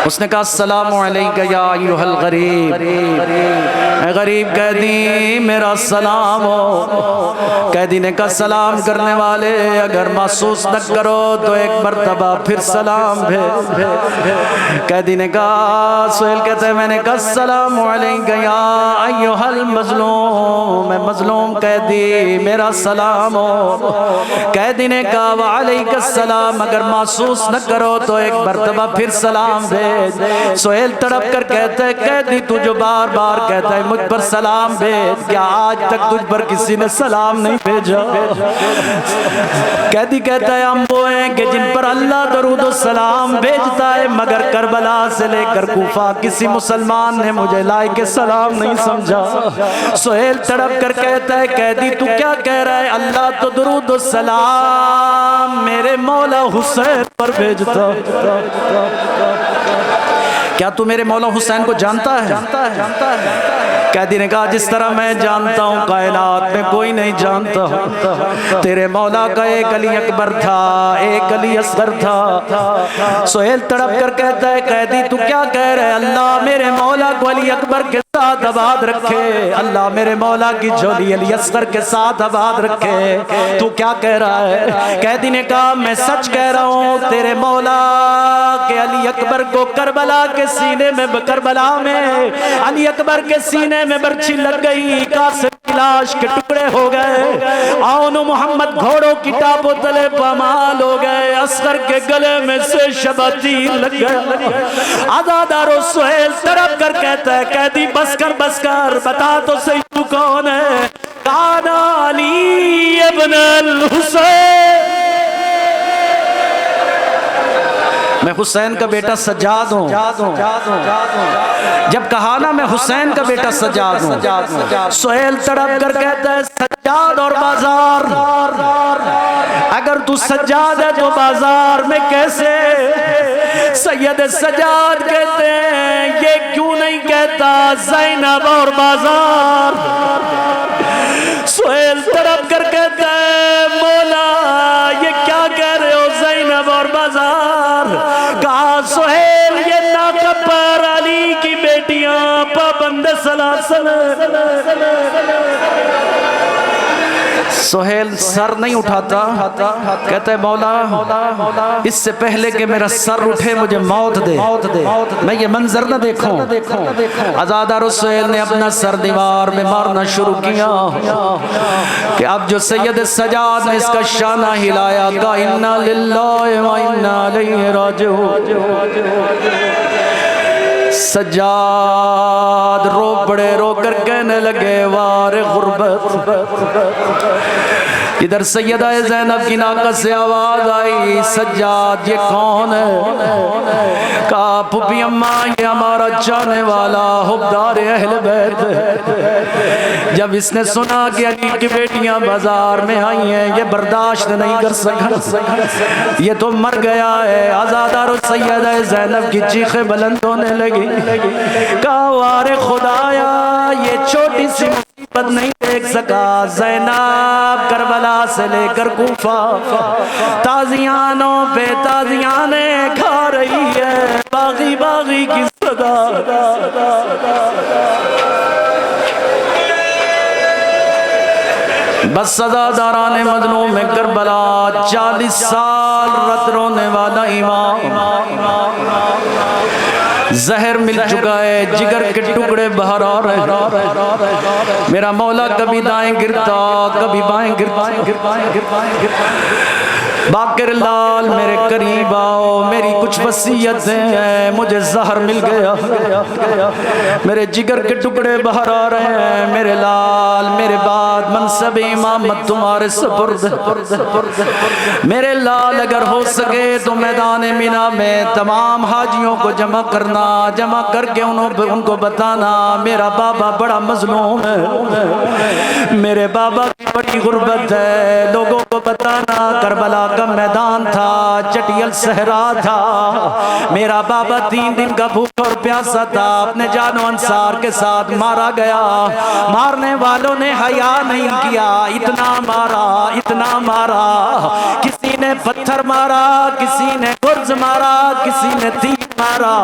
Speaker 1: اس نے کہا السلام علیک یا ایھا الغریب، اے غریب قیدی میرا سلام ہو. قیدی نے کہا سلام کرنے والے اگر محسوس نہ کرو تو ایک مرتبہ پھر سلام بھیج. قیدی نے کہا، سہیل کہتے ہیں میں نے کہا السلام علیک یا ایھا المظلوم، میں مظلوم قیدی میرا سلام ہو. قیدی نے کہا وعلیک السلام، اگر محسوس نہ کرو تو ایک مرتبہ پھر سلام بھیج. سہیل تڑپ کر کہتا ہے قیدی تو جو بار بار کہتا ہے مجھ پر سلام بھیج، کیا آج تک تجھ پر کسی نے سلام نہیں بھیجا؟ قیدی کہتا ہے ہم وہ ہیں کہ جن پر اللہ درود و سلام بھیجتا ہے، مگر کربلا سے لے کر کوفہ کسی مسلمان نے مجھے لائق سلام نہیں سمجھا. سہیل تڑپ کر کہتا ہے قیدی تو کیا کہہ رہا ہے؟ اللہ تو درود و سلام میرے مولا حسین پر بھیجتا. کیا تو میرے مولا حسین کو جانتا ہے؟ قیدی نے کہا جس طرح میں جانتا ہوں کائنات میں کوئی نہیں جانتا. تیرے مولا کا ایک علی اکبر تھا، ایک علی اصغر تھا. سہیل تڑپ کر کہتا ہے قیدی تو کیا کہہ رہے؟ اللہ میرے مولا کو علی اکبر کے ساتھ آباد رکھے، اللہ میرے مولا کی جھولی علی اصغر کے ساتھ آباد رکھے. تو کیا کہہ رہا ہے؟ قیدی نے کہا میں سچ کہہ رہا ہوں، تیرے مولا کہ علی اکبر کو کربلا کے سینے میں، کربلا میں علی اکبر کے سینے میں برچھی لگ گئی، قاسم کی لاش کے ٹکڑے ہو گئے، آون و محمد گھوڑوں کی ٹاپوں تلے پامال ہو گئے، اصغر کے گلے میں سے شباتیر لگ گئے. عزادارو سہیل تڑپ کر کہتا ہے قیدی بس کر بتا تو صحیح تو کون ہے؟ کان علی ابن الحسین، میں حسین کا بیٹا سجاد ہوں. جب کہا نا میں حسین کا بیٹا سجاد ہوں، سہیل تڑپ کر کہتا ہے سجاد اور بازار، اگر تو سجاد ہے تو بازار میں کیسے؟ سید سجاد کہتے ہیں یہ کیوں نہیں کہتا زینب اور بازار؟ سہیل تڑپ کر کہتا ہے مولا یہ کیا کہہ رہے ہو زینب اور بازار؟ کہا سہیل یہ ناقہ پر علی کی بیٹیاں پابند سلاسل. سہیل سر نہیں اٹھاتا، کہتا ہے مولا اس سے پہلے کہ میرا سر اٹھے مجھے موت دے، میں یہ منظر نہ دیکھوں. عزادار سہیل نے اپنا سر دیوار میں مارنا شروع کیا کہ اب جو سید سجاد نے اس کا شانہ ہلایا کہا انا للہ و انا الیہ راجعون. سجاد رو کر کہنے لگے وار غربت. ادھر سیدہ زینب کی ناقہ سے آواز آئی سجاد یہ کون ہے؟ کہا پھپھی اماں یہ ہمارا چاہنے والا حبدار اہل بیت ہے. جب اس نے سنا کہ علی کی بیٹیاں بازار میں آئی ہیں یہ برداشت نہیں کر سکا، یہ تو مر گیا ہے. آزادار سیدہ زینب کی چیخیں بلند ہونے لگی. کہا وار خدایا یہ چھوٹی سی مصیبت نہیں دیکھ سکا. زینب کربلا سے لے کر کوفہ تازیانوں پہ تازیانے کھا رہی ہے، باغی کی صدا. بس سزاداران مظلوم میں کربلا 40 سال رت رونے والا امام، زہر مل چکا ہے، جگر کے ٹکڑے باہر آ رہے ہیں. میرا مولا کبھی دائیں گرتا کبھی بائیں گرتا. باقر لال میرے قریب آؤ، میری کچھ وصیتیں ہیں، مجھے زہر مل گیا، میرے جگر کے ٹکڑے باہر آ رہے ہیں، میرے لال میرے بعد منصب امامت تمہارے سپرد، میرے لال اگر ہو سکے تو میدان مینا میں تمام حاجیوں کو جمع کرنا، جمع کر کے ان کو بتانا میرا بابا بڑا مظلوم ہے، میرے بابا کی بڑی غربت ہے، لوگوں کو بتانا کربلا کا میدان تھا، چٹیل صحرا تھا، میرا بابا 3 دن کا بھوکا اور پیاسا تھا، اپنے جان و انصار کے ساتھ مارا گیا، مارنے والوں نے حیا نہیں کیا، اتنا مارا، کسی نے پتھر مارا، کسی نے گرز مارا، کسی نے تیر مارا،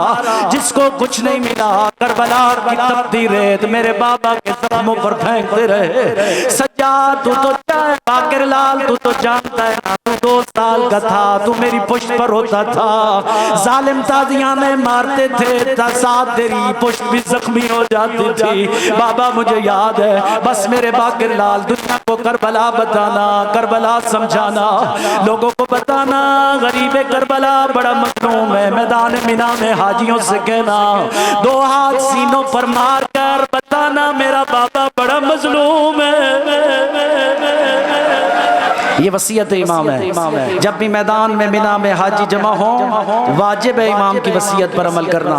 Speaker 1: جس کو کچھ نہیں ملا کربلا کی تپتی ریت میرے بابا کے زخموں پر پھینکتے رہے۔ سجاد تو جائے، باقر لال تو جانتا ہے نا، تو 2 سال کا تھا، تو میری پشت پر ہوتا تھا، ظالم تازیاں میں مارتے تھے، ساتھ تیری پشت بھی زخمی ہو جاتی تھی، بابا مجھے یاد ہے، بس میرے باقر لال دنیا کو کربلا بتانا، کربلا سمجھانا، لوگوں کو بتانا غریب کربلا بڑا مظلوم ہے، میدان مینا میں حاجیوں سے کہنا، 2 ہاتھ سینوں پر مار کر بتانا میرا بابا بڑا مظلوم ہے۔ یہ وصیت امام ہے، جب بھی میدان میں مینا میں حاجی جمع ہوں واجب ہے امام کی وصیت پر عمل کرنا،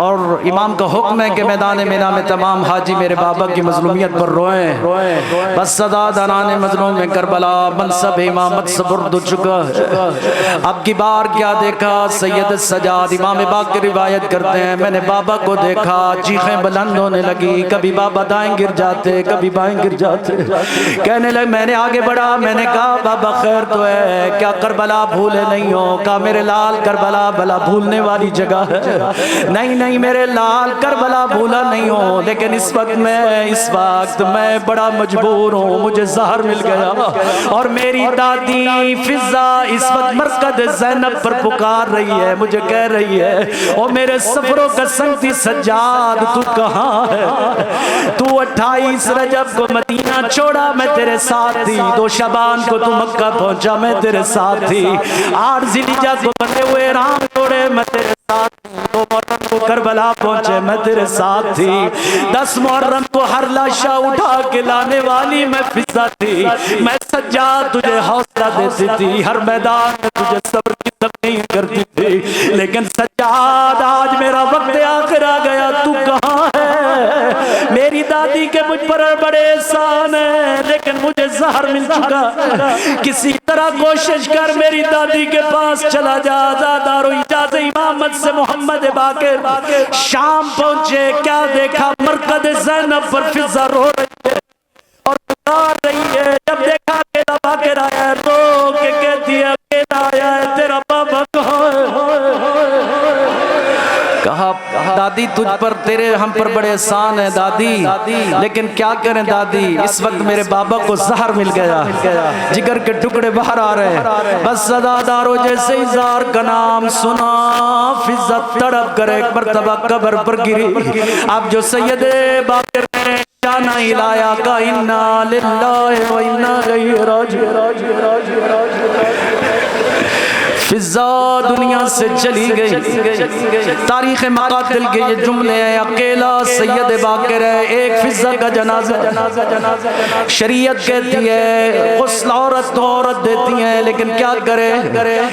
Speaker 1: اور امام کا حکم ہے کہ میدان مینا میں تمام حاجی میرے بابا کی مظلومیت پر روئیں، بس صدا دانان مظلوم میں کربلا منصب امامت سپرد ہو چکا ہے۔ اب کی بار کیا دیکھا سید سجاد امام باقر روایت کرتے ہیں، میں نے بابا کو دیکھا، چیخیں بلند ہونے لگی، کبھی بابا دائیں گر جاتے، کبھی بائیں گر جاتے، کہنے لگے، میں نے آگے بڑھا، میں نے کہا بابا خیر تو ہے، کیا کربلا بھولے نہیں ہو؟ کہا میرے لال کربلا بلا بھولنے والی جگہ ہے، نہیں میرے لال کربلا بھولا نہیں ہو، لیکن اس وقت میں بڑا مجبور ہوں، مجھے زہر مل گیا، اور میری دادی فضا اس وقت مرکز زینب پر پکار رہی ہے، مجھے کہہ رہی ہے، او میرے سفروں کا سنگتی سجاد تو کہاں ہے؟ تو 28 رجب کو مدینہ چھوڑا میں تیرے ساتھ تھی، 2 شعبان کو تو مکہ پہنچا میں تیرے ساتھ تھی، 8 ذی‌الحجہ کو بندے ہوئے رام توڑے میں تیرے ساتھ تھی، 2 محرم کو کربلا پہنچے میں تیرے ساتھ تھی، 10 محرم کو ہر لاشا اٹھا کے لانے والی میں فضا تھی، میں سجاد تجھے حوصلہ دیتی تھی، ہر میدان میں تجھے صبر کی تلقین کرتی تھی، لیکن سجاد آج میرا وقت آخر آ گیا، تو کہاں ہے؟ میری دادی کے مجھ پر بڑے احسان ہیں، لیکن مجھے زہر مل چکا، کسی طرح کوشش کر میری دادی کے پاس چلا جا، دارو اجازت امامت سے محمد باقر شام پہنچے، کیا دیکھا مرکز زینب پر فضا رو رہی ہے اور پکار رہی ہے، جب دیکھا اکیلا باقر آیا ہے، رو کے کہتی ہے اکیلا آیا ہے، تیرا بابا کہاں ہے؟ کہا دادی تجھ پر تیرے ہم پر بڑے احسان ہیں دادی، لیکن کیا کریں دادی، اس وقت میرے بابا کو زہر مل گیا، جگر کے ٹکڑے باہر آ رہے، بس صدا دارو جیسے ہی زار کا نام سنا، فضا تڑپ کر ایک مرتبہ قبر پر گری، اب جو سید باقر نے شانہ ہلایا، کہا انا للہ و انا الیہ راجعون، فضا دنیا سے چلی گئی، تاریخ مقاتل کے یہ جملے ہیں، اکیلا سید باقر ہے، ایک فضا کا جنازہ، شریعت کہتی ہے غسل عورت تو عورت دیتی ہیں، لیکن کیا کرے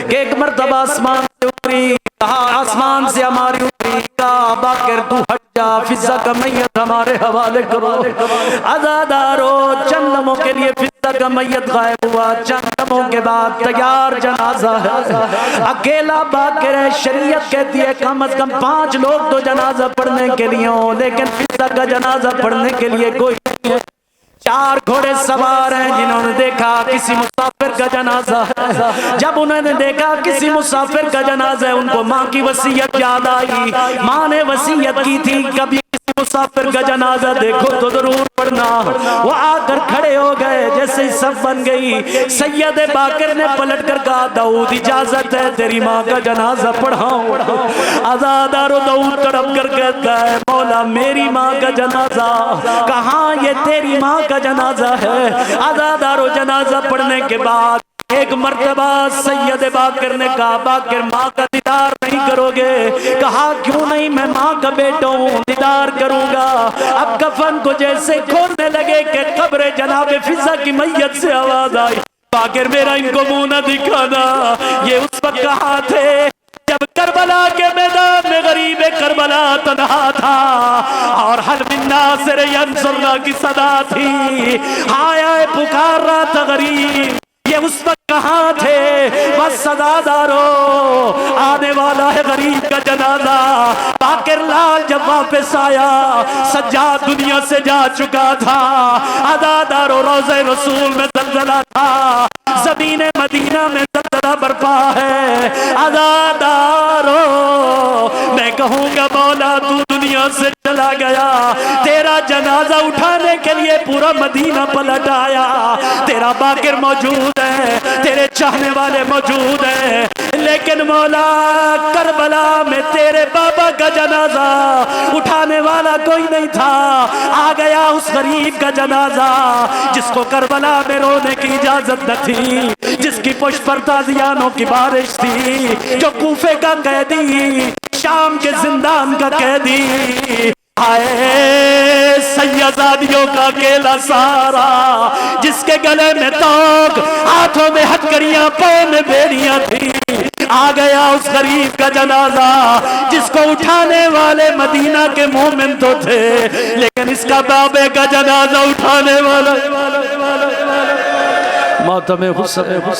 Speaker 1: کہ ایک مرتبہ آسمان سے اتری، کہا آسمان سے ہماری اتری، کہا باقر تو ہٹ جا، فضا کا میت ہمارے حوالے کرو، عزادارو چند لمحوں کے لیے فضا کا میت غائب ہوا، چند لمحوں کے بعد تیار جنازہ ہے، اکیلا باقر ہے، شریعت کہتی ہے کم از کم 5 لوگ تو جنازہ پڑھنے کے لیے ہوں، لیکن فضا کا جنازہ پڑھنے کے لیے کوئی نہیں ہے، 4 گھوڑے سوار ہیں، جنہوں نے دیکھا کسی مسافر کا جنازہ ہے، جب انہوں نے دیکھا کسی مسافر کا جنازہ ہے، ان کو ماں کی وصیت یاد آئی، ماں نے وصیت کی تھی کبھی مسافر کا جنازہ دیکھو تو ضرور پڑھنا، وہ آ کر کھڑے ہو گئے، جیسے ہی صف بن گئی، سید باقر نے پلٹ کر کہا داؤد اجازت ہے تیری ماں کا جنازہ پڑھاؤں، عزادارو داؤد تڑپ کر کہتا ہے مولا میری ماں کا جنازہ کہاں، یہ تیری ماں کا جنازہ ہے، عزادارو جنازہ پڑھنے کے بعد ایک ایک مرتبہ سید باقر نے کہا باقر ماں کا دیدار نہیں کرو گے؟ کہا کیوں نہیں، میں ماں کا بیٹا ہوں، دیدار کروں گا۔ اب کفن کو جیسے کھولنے لگے کہ قبر جناب فضا کی میت سے آواز آئی، باقر میرا ان کو منہ نہ دکھانا۔ یہ اس وقت کہاں تھے جب کربلا کے میدان میں غریب کربلا تنہا تھا اور حل من ناصر ینصرنا کی صدا تھی، ہائے ہائے پکار رہا تھا غریب۔ یہ اس وقت کہاں تھے؟ بس صدا دارو، آنے والا ہے غریب کا جنازہ۔ باقر لال جب واپس آیا، سجاد دنیا سے جا چکا تھا، عزادارو روضہ رسول میں زلزلہ تھا، زمین مدینہ میں زلزلہ برپا ہے۔ عزادارو میں کہوں گا مولا تو دنیا سے چلا گیا، تیرا جنازہ اٹھانے کے لیے پورا مدینہ پلٹ آیا، تیرا باقر موجود ہے، تیرے چاہنے والے موجود ہیں، لیکن مولا کربلا میں تیرے بابا کا جنازہ اٹھانے والا کوئی نہیں تھا۔ آ گیا اس غریب کا جنازہ جس کو کربلا میں رونے کی اجازت نہ تھی، جس کی پشت پر تازیانوں کی بارش تھی، جو کوفے کا قیدی، شام کے زندان کا قیدی، آئے سیدادیوں کا اکیلا سارا، جس کے گلے میں توق، ہاتھوں میں ہتھکڑیاں، پاؤں میں بیڑیاں تھی۔ آ گیا اس غریب کا جنازہ جس کو اٹھانے والے مدینہ کے مومن تو تھے، لیکن اس کا بابے کا جنازہ اٹھانے والا ماتم حسین